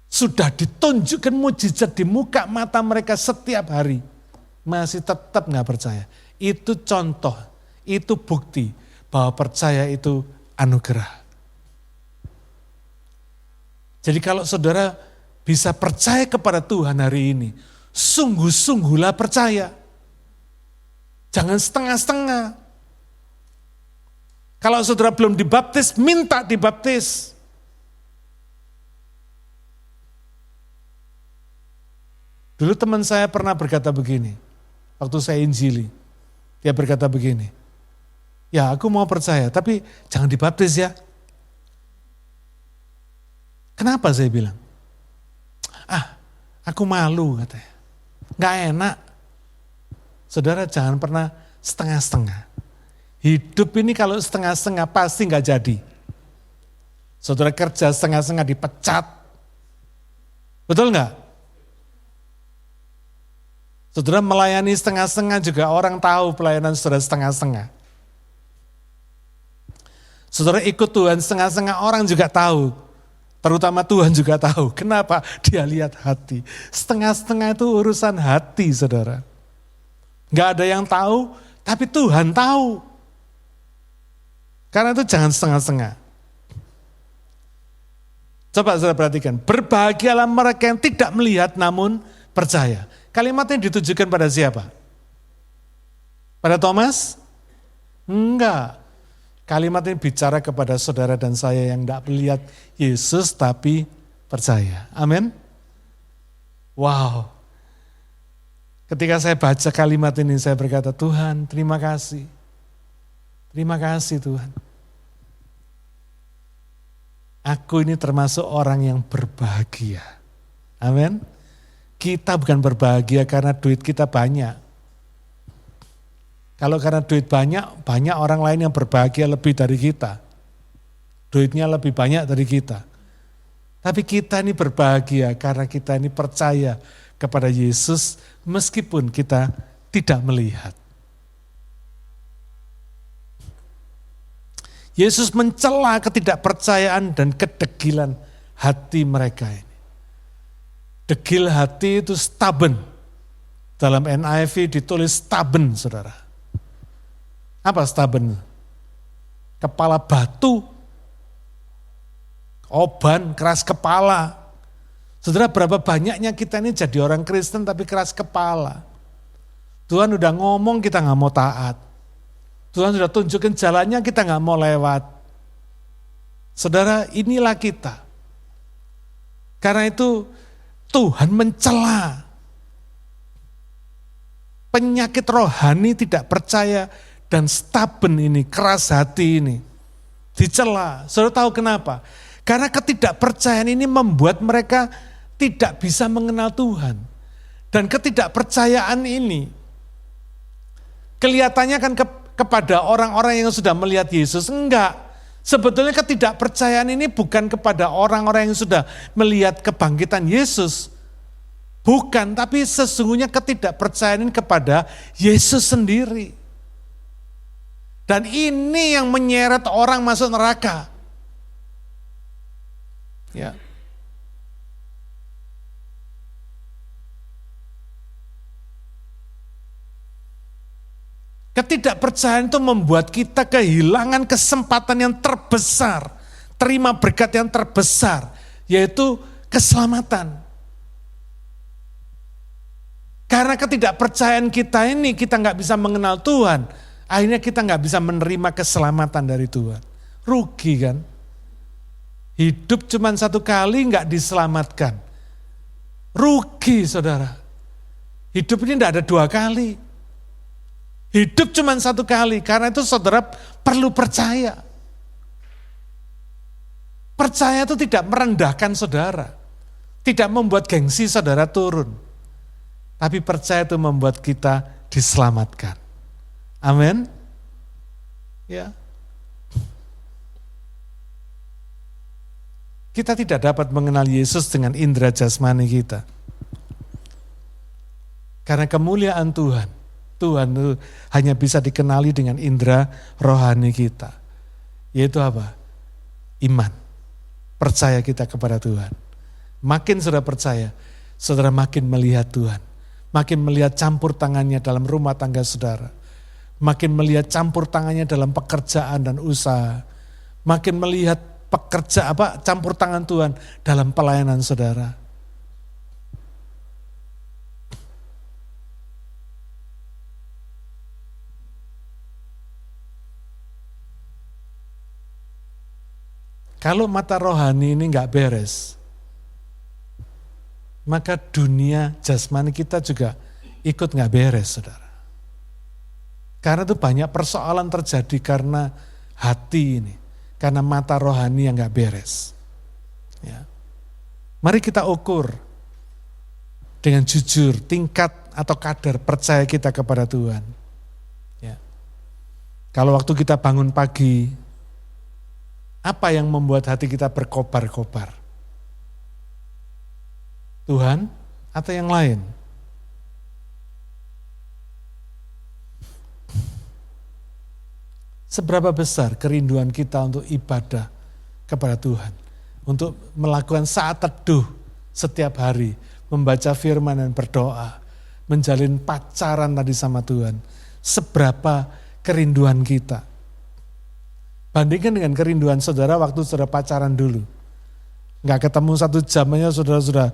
Sudah ditunjukkan mujizat di muka mata mereka setiap hari, masih tetap gak percaya. Itu contoh, itu bukti bahwa percaya itu anugerah. Jadi kalau saudara bisa percaya kepada Tuhan hari ini, sungguh-sungguhlah percaya. Jangan setengah-setengah. Kalau saudara belum dibaptis, minta dibaptis. Dulu teman saya pernah berkata begini, waktu saya injili. Dia berkata begini, ya aku mau percaya, tapi jangan dibaptis ya. Kenapa saya bilang? Aku malu katanya. Gak enak. Saudara jangan pernah setengah-setengah. Hidup ini kalau setengah-setengah pasti gak jadi. Saudara kerja setengah-setengah dipecat. Betul gak? Saudara melayani setengah-setengah juga orang tahu pelayanan saudara setengah-setengah. Saudara ikut Tuhan setengah-setengah orang juga tahu. Terutama Tuhan juga tahu. Kenapa? Dia lihat hati. Setengah-setengah itu urusan hati, saudara. Gak ada yang tahu, tapi Tuhan tahu. Karena itu jangan setengah-setengah. Coba saudara perhatikan. Berbahagialah mereka yang tidak melihat namun percaya. Kalimat ini ditujukan pada siapa? Pada Thomas? Enggak. Kalimat ini bicara kepada saudara dan saya yang tidak melihat Yesus tapi percaya. Amin. Wow. Ketika saya baca kalimat ini saya berkata, Tuhan terima kasih. Terima kasih Tuhan. Aku ini termasuk orang yang berbahagia. Amin. Kita bukan berbahagia karena duit kita banyak. Kalau karena duit banyak, banyak orang lain yang berbahagia lebih dari kita. Duitnya lebih banyak dari kita. Tapi kita ini berbahagia karena kita ini percaya kepada Yesus meskipun kita tidak melihat. Yesus mencela ketidakpercayaan dan kedegilan hati mereka ini. Degil hati itu stubborn. Dalam NIV ditulis stubborn, saudara. Apa stubborn? Kepala batu, oban, keras kepala. Saudara, berapa banyaknya kita ini jadi orang Kristen tapi keras kepala. Tuhan udah ngomong kita gak mau taat. Tuhan sudah tunjukin jalannya, kita nggak mau lewat. Saudara, inilah kita. Karena itu Tuhan mencela penyakit rohani tidak percaya dan stubborn ini, keras hati ini. Dicela. Saudara tahu kenapa? Karena ketidakpercayaan ini membuat mereka tidak bisa mengenal Tuhan. Dan ketidakpercayaan ini kelihatannya kan kepada orang-orang yang sudah melihat Yesus. Enggak. Sebetulnya ketidakpercayaan ini bukan kepada orang-orang yang sudah melihat kebangkitan Yesus. Bukan, tapi sesungguhnya ketidakpercayaan ini kepada Yesus sendiri. Dan ini yang menyeret orang masuk neraka. Ya. Ketidakpercayaan itu membuat kita kehilangan kesempatan yang terbesar, terima berkat yang terbesar, yaitu keselamatan. Karena ketidakpercayaan kita ini, kita nggak bisa mengenal Tuhan, akhirnya kita nggak bisa menerima keselamatan dari Tuhan. Rugi kan? Hidup cuma satu kali nggak diselamatkan. Rugi saudara. Hidup ini nggak ada dua kali. Hidup cuma satu kali, karena itu saudara perlu percaya. Percaya itu tidak merendahkan saudara, tidak membuat gengsi saudara turun. Tapi percaya itu membuat kita diselamatkan. Amin. Ya. Kita tidak dapat mengenal Yesus dengan indera jasmani kita. Karena kemuliaan Tuhan itu hanya bisa dikenali dengan indera rohani kita. Yaitu apa? Iman. Percaya kita kepada Tuhan. Makin saudara percaya, saudara makin melihat Tuhan. Makin melihat campur tangannya dalam rumah tangga saudara. Makin melihat campur tangannya dalam pekerjaan dan usaha. Makin melihat campur tangan Tuhan dalam pelayanan saudara. Kalau mata rohani ini nggak beres, maka dunia jasmani kita juga ikut nggak beres, saudara. Karena itu banyak persoalan terjadi karena hati ini, karena mata rohani yang nggak beres. Ya. Mari kita ukur dengan jujur tingkat atau kadar percaya kita kepada Tuhan. Ya. Kalau waktu kita bangun pagi, apa yang membuat hati kita berkobar-kobar? Tuhan atau yang lain? Seberapa besar kerinduan kita untuk ibadah kepada Tuhan? Untuk melakukan saat teduh setiap hari, membaca firman dan berdoa, menjalin pacaran tadi sama Tuhan. Seberapa kerinduan kita? Bandingkan dengan kerinduan saudara waktu saudara pacaran dulu. Nggak ketemu 1 jam aja saudara sudah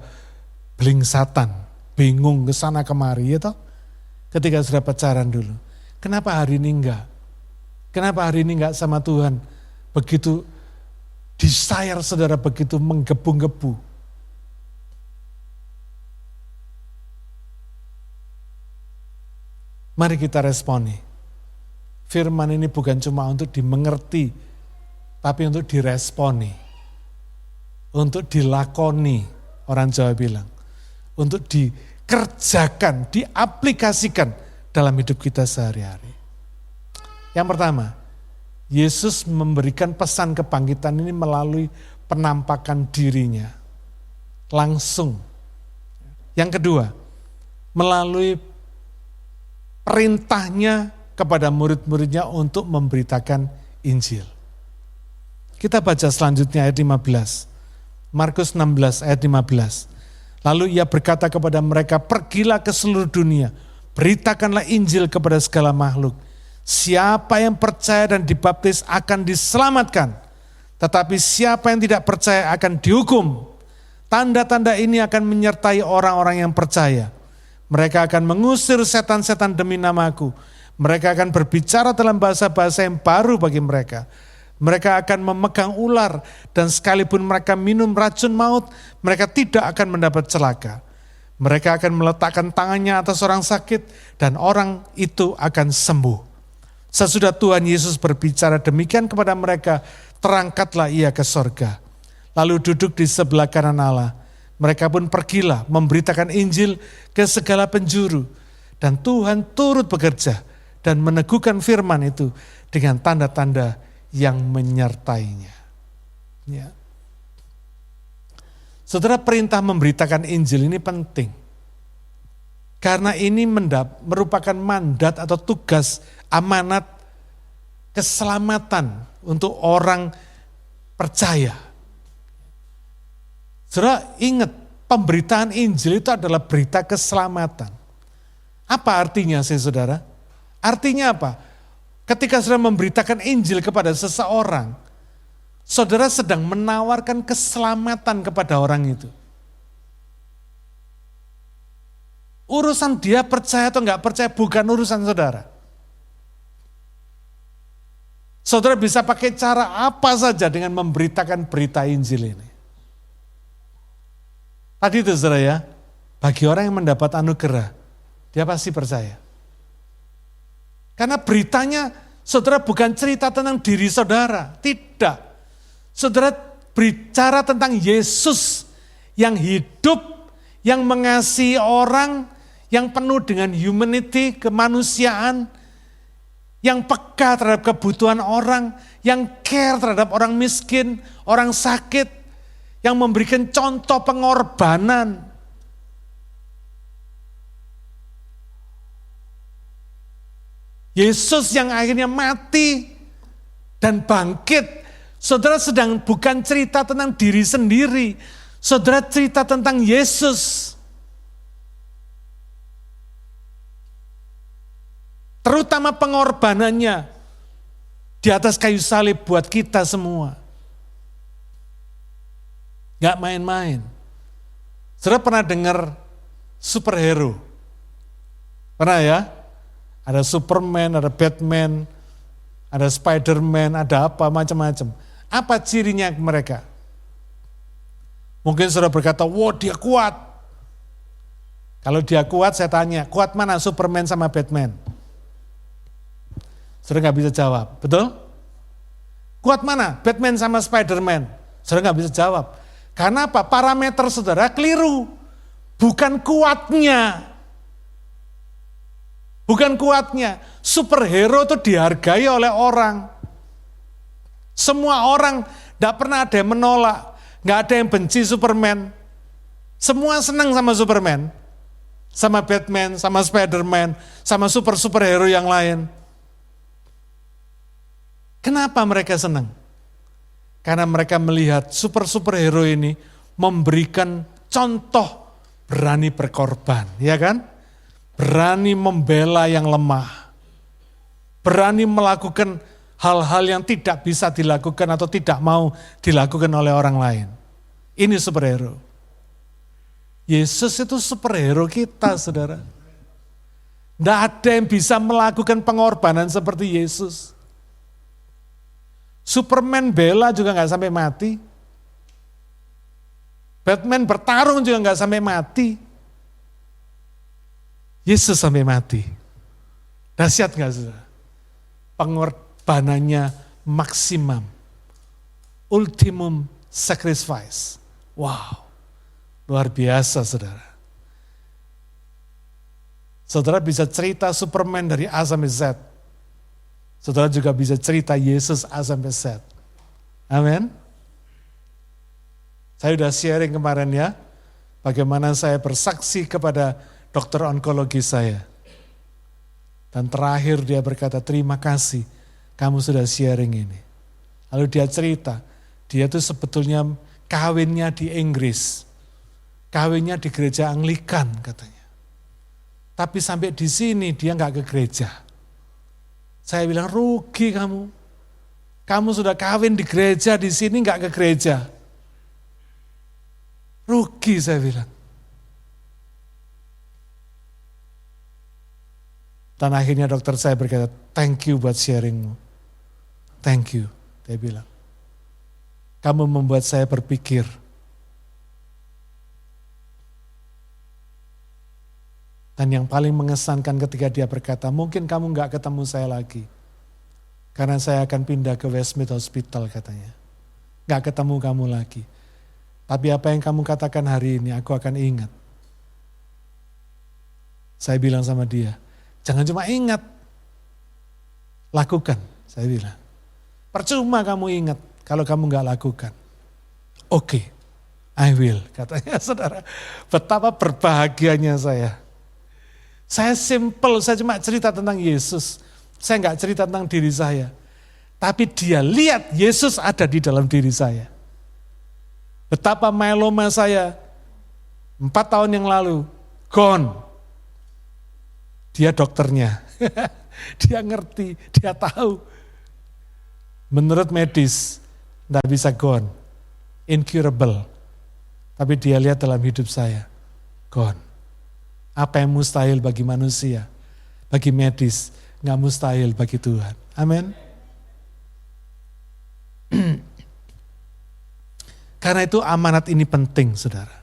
blingsatan, bingung kesana kemari ya toh. Ketika saudara pacaran dulu. Kenapa hari ini enggak? Kenapa hari ini enggak sama Tuhan? Begitu desire saudara begitu menggebu-gebu. Mari kita responi. firman ini bukan cuma untuk dimengerti, tapi untuk diresponi, untuk dilakoni, orang Jawa bilang, untuk dikerjakan, diaplikasikan dalam hidup kita sehari-hari. Yang pertama, Yesus memberikan pesan kebangkitan ini melalui penampakan dirinya, langsung. Yang kedua, melalui perintahnya kepada murid-muridnya untuk memberitakan Injil. Kita baca selanjutnya ayat 15. Markus 16 ayat 15. Lalu ia berkata kepada mereka, pergilah ke seluruh dunia, beritakanlah Injil kepada segala makhluk. Siapa yang percaya dan dibaptis akan diselamatkan, tetapi siapa yang tidak percaya akan dihukum. Tanda-tanda ini akan menyertai orang-orang yang percaya. Mereka akan mengusir setan-setan demi namaku. Mereka akan berbicara dalam bahasa-bahasa yang baru bagi mereka. Mereka akan memegang ular dan sekalipun mereka minum racun maut, mereka tidak akan mendapat celaka. Mereka akan meletakkan tangannya atas orang sakit dan orang itu akan sembuh. Sesudah Tuhan Yesus berbicara demikian kepada mereka, terangkatlah ia ke sorga. Lalu duduk di sebelah kanan Allah. Mereka pun pergilah memberitakan Injil ke segala penjuru. Dan Tuhan turut bekerja dan meneguhkan firman itu dengan tanda-tanda yang menyertainya. Ya. Saudara, perintah memberitakan Injil ini penting. Karena ini merupakan mandat atau tugas amanat keselamatan untuk orang percaya. Saudara, ingat, pemberitaan Injil itu adalah berita keselamatan. Apa artinya sih saudara? Artinya apa? Ketika saudara memberitakan Injil kepada seseorang, saudara sedang menawarkan keselamatan kepada orang itu. Urusan dia percaya atau enggak percaya bukan urusan saudara. Saudara bisa pakai cara apa saja dengan memberitakan berita Injil ini. Tadi itu saudara ya, bagi orang yang mendapat anugerah, dia pasti percaya. Karena beritanya, saudara bukan cerita tentang diri saudara, tidak. Saudara bicara tentang Yesus yang hidup, yang mengasihi orang, yang penuh dengan humanity, kemanusiaan, yang peka terhadap kebutuhan orang, yang care terhadap orang miskin, orang sakit, yang memberikan contoh pengorbanan. Yesus yang akhirnya mati dan bangkit. Saudara sedang bukan cerita tentang diri sendiri. Saudara cerita tentang Yesus. Terutama pengorbanannya di atas kayu salib buat kita semua. Gak main-main. Saudara pernah dengar superhero? Pernah ya? Ada Superman, ada Batman, ada Spiderman, ada apa, macam-macam. Apa cirinya mereka? Mungkin saudara berkata, wah dia kuat. Kalau dia kuat, saya tanya, kuat mana Superman sama Batman? Saudara gak bisa jawab, betul? Kuat mana Batman sama Spiderman? Saudara gak bisa jawab. Karena apa? Parameter saudara keliru. Bukan kuatnya. Bukan kuatnya. Superhero itu dihargai oleh orang. Semua orang, tidak pernah ada yang menolak. Nggak ada yang benci Superman. Semua senang sama Superman. Sama Batman, sama Spiderman, sama superhero yang lain. Kenapa mereka senang? Karena mereka melihat superhero ini memberikan contoh berani berkorban, ya kan? Berani membela yang lemah. Berani melakukan hal-hal yang tidak bisa dilakukan atau tidak mau dilakukan oleh orang lain. Ini superhero. Yesus itu superhero kita, saudara. Tidak ada yang bisa melakukan pengorbanan seperti Yesus. Superman bela juga nggak sampai mati. Batman bertarung juga nggak sampai mati. Yesus sampai mati. Dahsyat nggak saudara? pengorbanannya maksimum. Ultimum sacrifice. Wow, luar biasa saudara. Saudara bisa cerita Superman dari A sampai Z. Saudara juga bisa cerita Yesus A sampai Z. Amin. Saya sudah sharing kemarin ya, bagaimana saya bersaksi kepada dokter onkologi saya. Dan terakhir dia berkata, terima kasih kamu sudah sharing ini. Lalu dia cerita, dia tuh sebetulnya kawinnya di Inggris. Kawinnya di gereja Anglikan katanya. Tapi sampai di sini dia nggak ke gereja. Saya bilang, rugi kamu. Kamu sudah kawin di gereja, di sini nggak ke gereja. Rugi saya bilang. Dan akhirnya dokter saya berkata, thank you buat sharingmu. Thank you, dia bilang. Kamu membuat saya berpikir. Dan yang paling mengesankan ketika dia berkata, mungkin kamu nggak ketemu saya lagi. Karena saya akan pindah ke Westmead Hospital katanya. Nggak ketemu kamu lagi. Tapi apa yang kamu katakan hari ini, aku akan ingat. Saya bilang sama dia, jangan cuma ingat, lakukan, saya bilang. Percuma kamu ingat, kalau kamu nggak lakukan. Oke, I will, katanya saudara. Betapa berbahagianya saya. Saya simple, saya cuma cerita tentang Yesus. Saya nggak cerita tentang diri saya. Tapi dia lihat Yesus ada di dalam diri saya. Betapa myeloma saya 4 tahun yang lalu, gone. Dia dokternya, dia ngerti, dia tahu. Menurut medis, tidak bisa gone, incurable. Tapi dia lihat dalam hidup saya, gone. Apa yang mustahil bagi manusia, bagi medis, nggak mustahil bagi Tuhan. Amin. Karena itu amanat ini penting, saudara.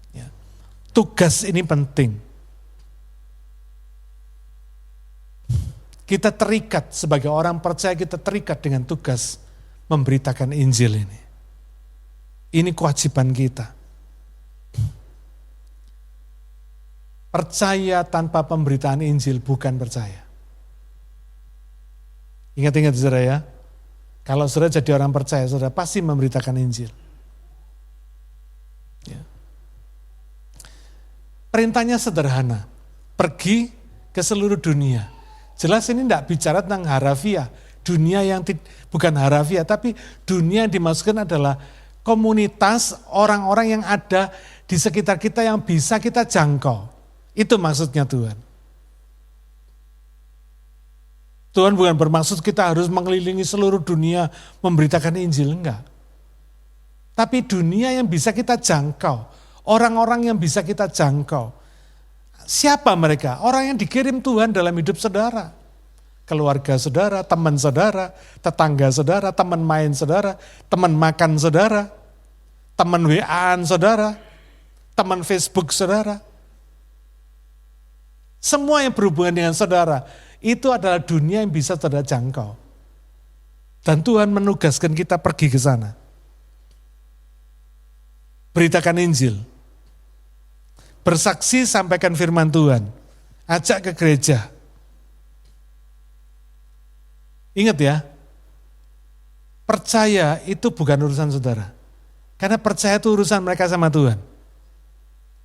Ya. Tugas ini penting. Kita terikat sebagai orang percaya, kita terikat dengan tugas memberitakan Injil ini. Ini kewajiban kita. Percaya tanpa pemberitaan Injil bukan percaya. Ingat-ingat saudara ya, kalau saudara jadi orang percaya, saudara pasti memberitakan Injil. Ya. Perintahnya sederhana, pergi ke seluruh dunia. Jelas ini tidak bicara tentang harafiah, dunia yang bukan harafiah, tapi dunia yang dimaksudkan adalah komunitas orang-orang yang ada di sekitar kita yang bisa kita jangkau. Itu maksudnya Tuhan. Tuhan bukan bermaksud kita harus mengelilingi seluruh dunia memberitakan Injil, enggak. Tapi dunia yang bisa kita jangkau, orang-orang yang bisa kita jangkau. Siapa mereka? Orang yang dikirim Tuhan dalam hidup saudara. Keluarga saudara, teman saudara, tetangga saudara, teman main saudara, teman makan saudara, teman WA-an saudara, teman Facebook saudara. Semua yang berhubungan dengan saudara, itu adalah dunia yang bisa saudara jangkau. Dan Tuhan menugaskan kita pergi ke sana. Beritakan Injil. Bersaksi, sampaikan firman Tuhan. Ajak ke gereja. Ingat ya, percaya itu bukan urusan saudara. Karena percaya itu urusan mereka sama Tuhan.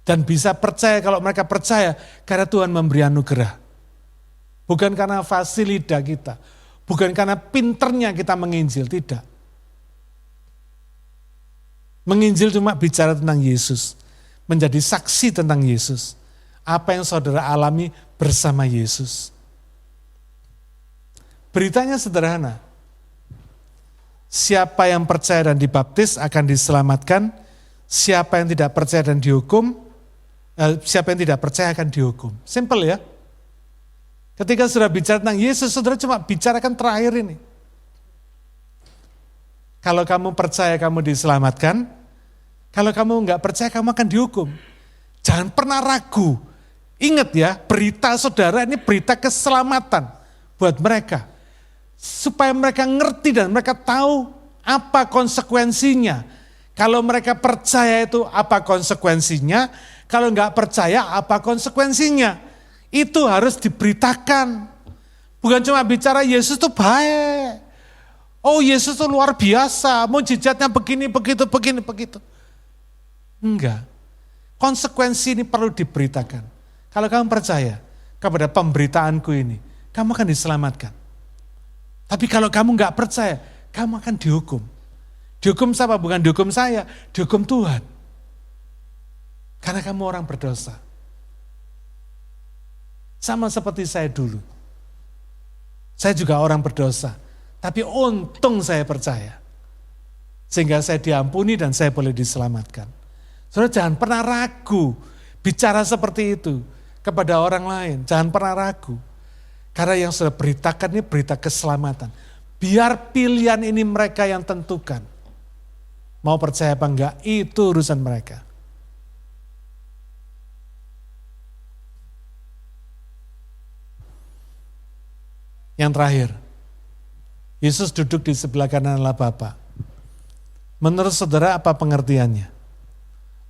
Dan bisa percaya kalau mereka percaya karena Tuhan memberi anugerah. Bukan karena fasilita kita. Bukan karena pinternya kita menginjil, tidak. Menginjil cuma bicara tentang Yesus. Menjadi saksi tentang Yesus. Apa yang saudara alami bersama Yesus. Beritanya sederhana. Siapa yang percaya dan dibaptis akan diselamatkan. Siapa yang tidak percaya dan dihukum. Siapa yang tidak percaya akan dihukum. Simple ya. Ketika saudara bicara tentang Yesus, saudara cuma bicarakan terakhir ini. Kalau kamu percaya kamu diselamatkan. Kalau kamu enggak percaya kamu akan dihukum. Jangan pernah ragu. Ingat ya, berita saudara ini berita keselamatan buat mereka. supaya mereka ngerti dan mereka tahu apa konsekuensinya. Kalau mereka percaya itu apa konsekuensinya, kalau nggak percaya apa konsekuensinya. Itu harus diberitakan. Bukan cuma bicara Yesus itu baik. Oh Yesus itu luar biasa, mujizatnya begini, begitu, begini, begitu. Enggak. Konsekuensi ini perlu diberitakan. Kalau kamu percaya kepada pemberitaanku ini, kamu akan diselamatkan. Tapi kalau kamu nggak percaya, kamu akan dihukum. Dihukum siapa? Bukan dihukum saya, dihukum Tuhan. Karena kamu orang berdosa. Sama seperti saya dulu. Saya juga orang berdosa. Tapi untung saya percaya. Sehingga saya diampuni dan saya boleh diselamatkan. Saudara jangan pernah ragu bicara seperti itu kepada orang lain. Jangan pernah ragu. Karena yang sudah beritakan ini berita keselamatan. Biar pilihan ini mereka yang tentukan. Mau percaya apa enggak, itu urusan mereka. Yang terakhir, Yesus duduk di sebelah kanan Allah Bapa. Menurut saudara apa pengertiannya?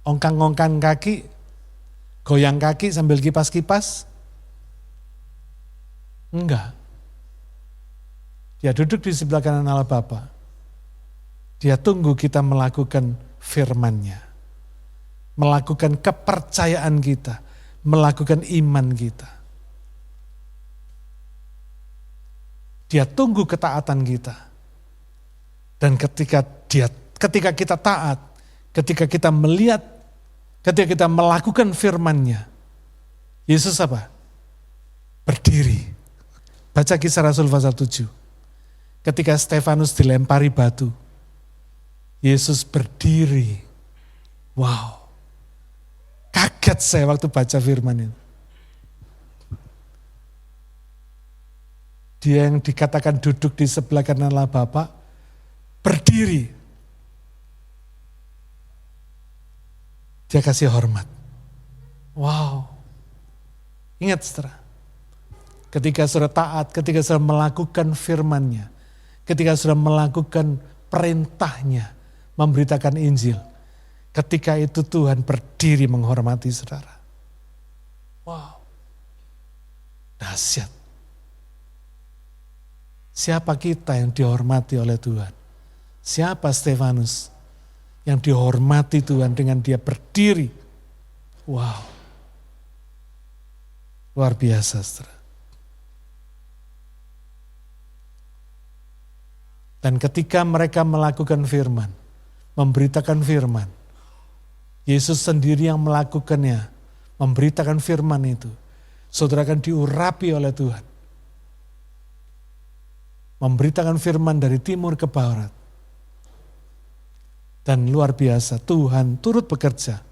Ongkang-ongkang kaki, goyang kaki sambil kipas-kipas? Enggak. Dia duduk di sebelah kanan Allah Bapa. Dia tunggu kita melakukan firman-Nya. Melakukan kepercayaan kita. Melakukan iman kita. Dia tunggu ketaatan kita. Dan ketika kita taat, ketika kita melihat, ketika kita melakukan firman-Nya, Yesus apa? Berdiri. Baca Kisah Rasul pasal 7. Ketika Stefanus dilempari batu, Yesus berdiri. Wow. Kaget saya waktu baca firman itu. Dia yang dikatakan duduk di sebelah kanan Allah Bapa, berdiri. Dia kasih hormat. Wow. Ingat saudara. Ketika saudara taat, ketika saudara melakukan firman-Nya, ketika saudara melakukan perintah-Nya, memberitakan Injil, ketika itu Tuhan berdiri menghormati saudara. Wow. Dahsyat. Siapa kita yang dihormati oleh Tuhan? Siapa Stefanus yang dihormati Tuhan dengan dia berdiri? Wow. Luar biasa, saudara. Dan ketika mereka melakukan firman, memberitakan firman, Yesus sendiri yang melakukannya, memberitakan firman itu, saudara akan diurapi oleh Tuhan. Memberitakan firman dari timur ke barat. Dan luar biasa, Tuhan turut bekerja,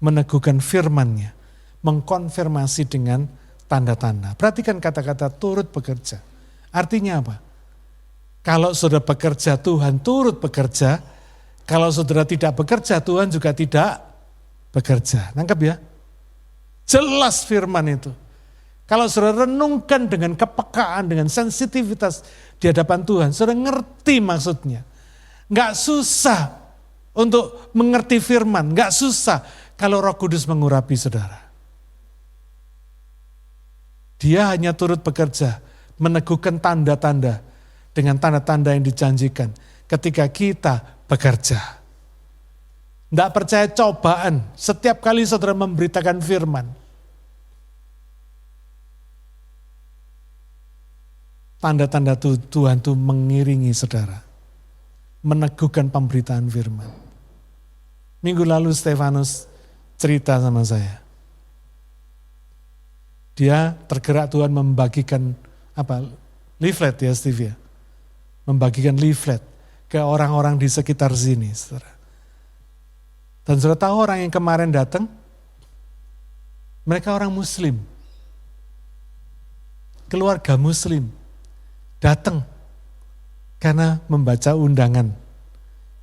meneguhkan firman-Nya, mengkonfirmasi dengan tanda-tanda. Perhatikan kata-kata turut bekerja. Artinya apa? Kalau saudara bekerja, Tuhan turut bekerja. Kalau saudara tidak bekerja, Tuhan juga tidak bekerja. Nangkep ya? Jelas firman itu. Kalau saudara renungkan dengan kepekaan, dengan sensitivitas di hadapan Tuhan, saudara ngerti maksudnya. Nggak susah untuk mengerti firman, nggak susah kalau Roh Kudus mengurapi saudara. Dia hanya turut bekerja, meneguhkan tanda-tanda dengan tanda-tanda yang dijanjikan ketika kita bekerja. Nggak percaya cobaan, setiap kali saudara memberitakan firman, tanda-tanda Tuhan itu mengiringi saudara. Meneguhkan pemberitaan firman. Minggu lalu Stefanus cerita sama saya. Dia tergerak Tuhan membagikan leaflet ya Steve ya. Membagikan leaflet ke orang-orang di sekitar sini. Saudara. Dan saudara tahu orang yang kemarin datang? Mereka orang Muslim. Keluarga Muslim. Datang karena membaca undangan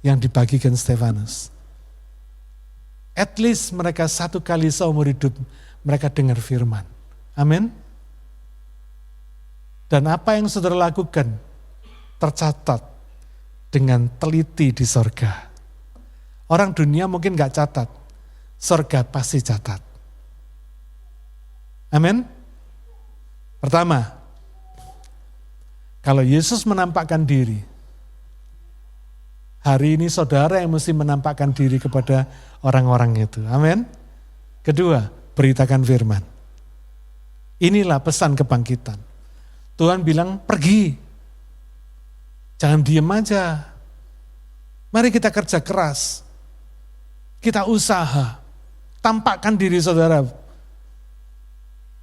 yang dibagikan Stefanus. At least mereka satu kali seumur hidup mereka dengar firman. Amin. Dan apa yang saudara lakukan tercatat dengan teliti di sorga. Orang dunia mungkin gak catat, sorga pasti catat. Amin. Pertama, kalau Yesus menampakkan diri, hari ini saudara yang mesti menampakkan diri kepada orang-orang itu. Amin. Kedua, beritakan firman. Inilah pesan kebangkitan. Tuhan bilang pergi. Jangan diem aja. Mari kita kerja keras. Kita usaha. Tampakkan diri saudara.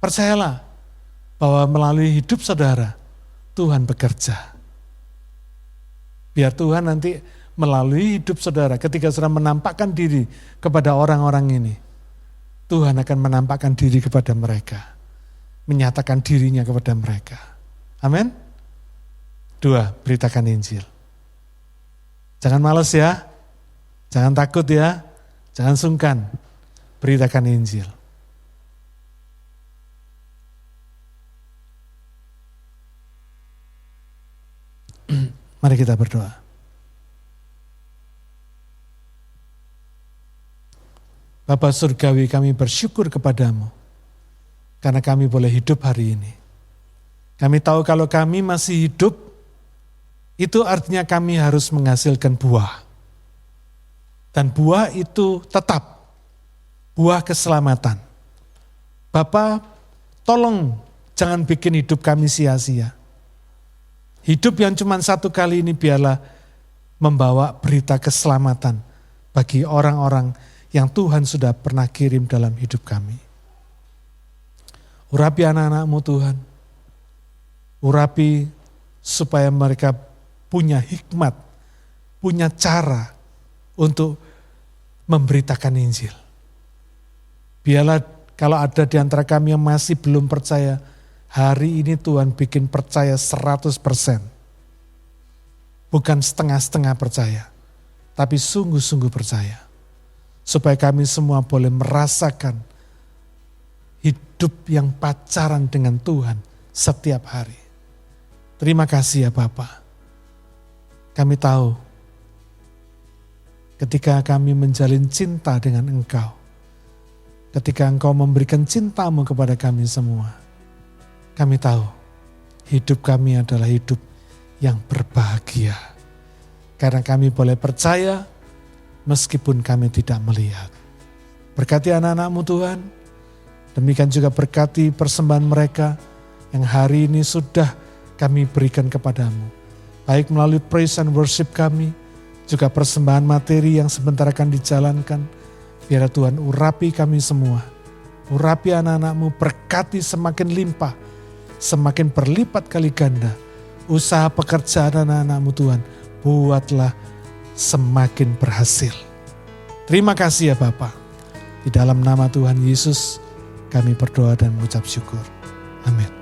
Percayalah bahwa melalui hidup saudara, Tuhan bekerja. Biar Tuhan nanti melalui hidup saudara, ketika saudara menampakkan diri kepada orang-orang ini, Tuhan akan menampakkan diri kepada mereka. Menyatakan dirinya kepada mereka. Amin. 2, beritakan Injil. Jangan malas ya. Jangan takut ya. Jangan sungkan. Beritakan Injil. Mari kita berdoa. Bapa Surgawi, kami bersyukur kepadamu karena kami boleh hidup hari ini. Kami tahu kalau kami masih hidup, itu artinya kami harus menghasilkan buah. Dan buah itu tetap buah keselamatan. Bapa, tolong jangan bikin hidup kami sia-sia. Hidup yang cuma satu kali ini biarlah membawa berita keselamatan bagi orang-orang yang Tuhan sudah pernah kirim dalam hidup kami. Urapi anak-anak-Mu Tuhan. Urapi supaya mereka punya hikmat, punya cara untuk memberitakan Injil. Biarlah kalau ada di antara kami yang masih belum percaya, hari ini Tuhan bikin percaya 100%. Bukan setengah-setengah percaya, tapi sungguh-sungguh percaya. Supaya kami semua boleh merasakan hidup yang pacaran dengan Tuhan setiap hari. Terima kasih ya Bapa. Kami tahu ketika kami menjalin cinta dengan Engkau, ketika Engkau memberikan cinta-Mu kepada kami semua, kami tahu hidup kami adalah hidup yang berbahagia. Karena kami boleh percaya meskipun kami tidak melihat. Berkati anak-anak-Mu Tuhan, demikian juga berkati persembahan mereka yang hari ini sudah kami berikan kepadamu. Baik melalui praise and worship kami, juga persembahan materi yang sebentar akan dijalankan. Biar Tuhan urapi kami semua. Urapi anak-anak-Mu, berkati semakin limpah, semakin berlipat kali ganda. Usaha pekerjaan anak-anak-Mu Tuhan, buatlah semakin berhasil. Terima kasih ya Bapa. Di dalam nama Tuhan Yesus kami berdoa dan mengucap syukur. Amin.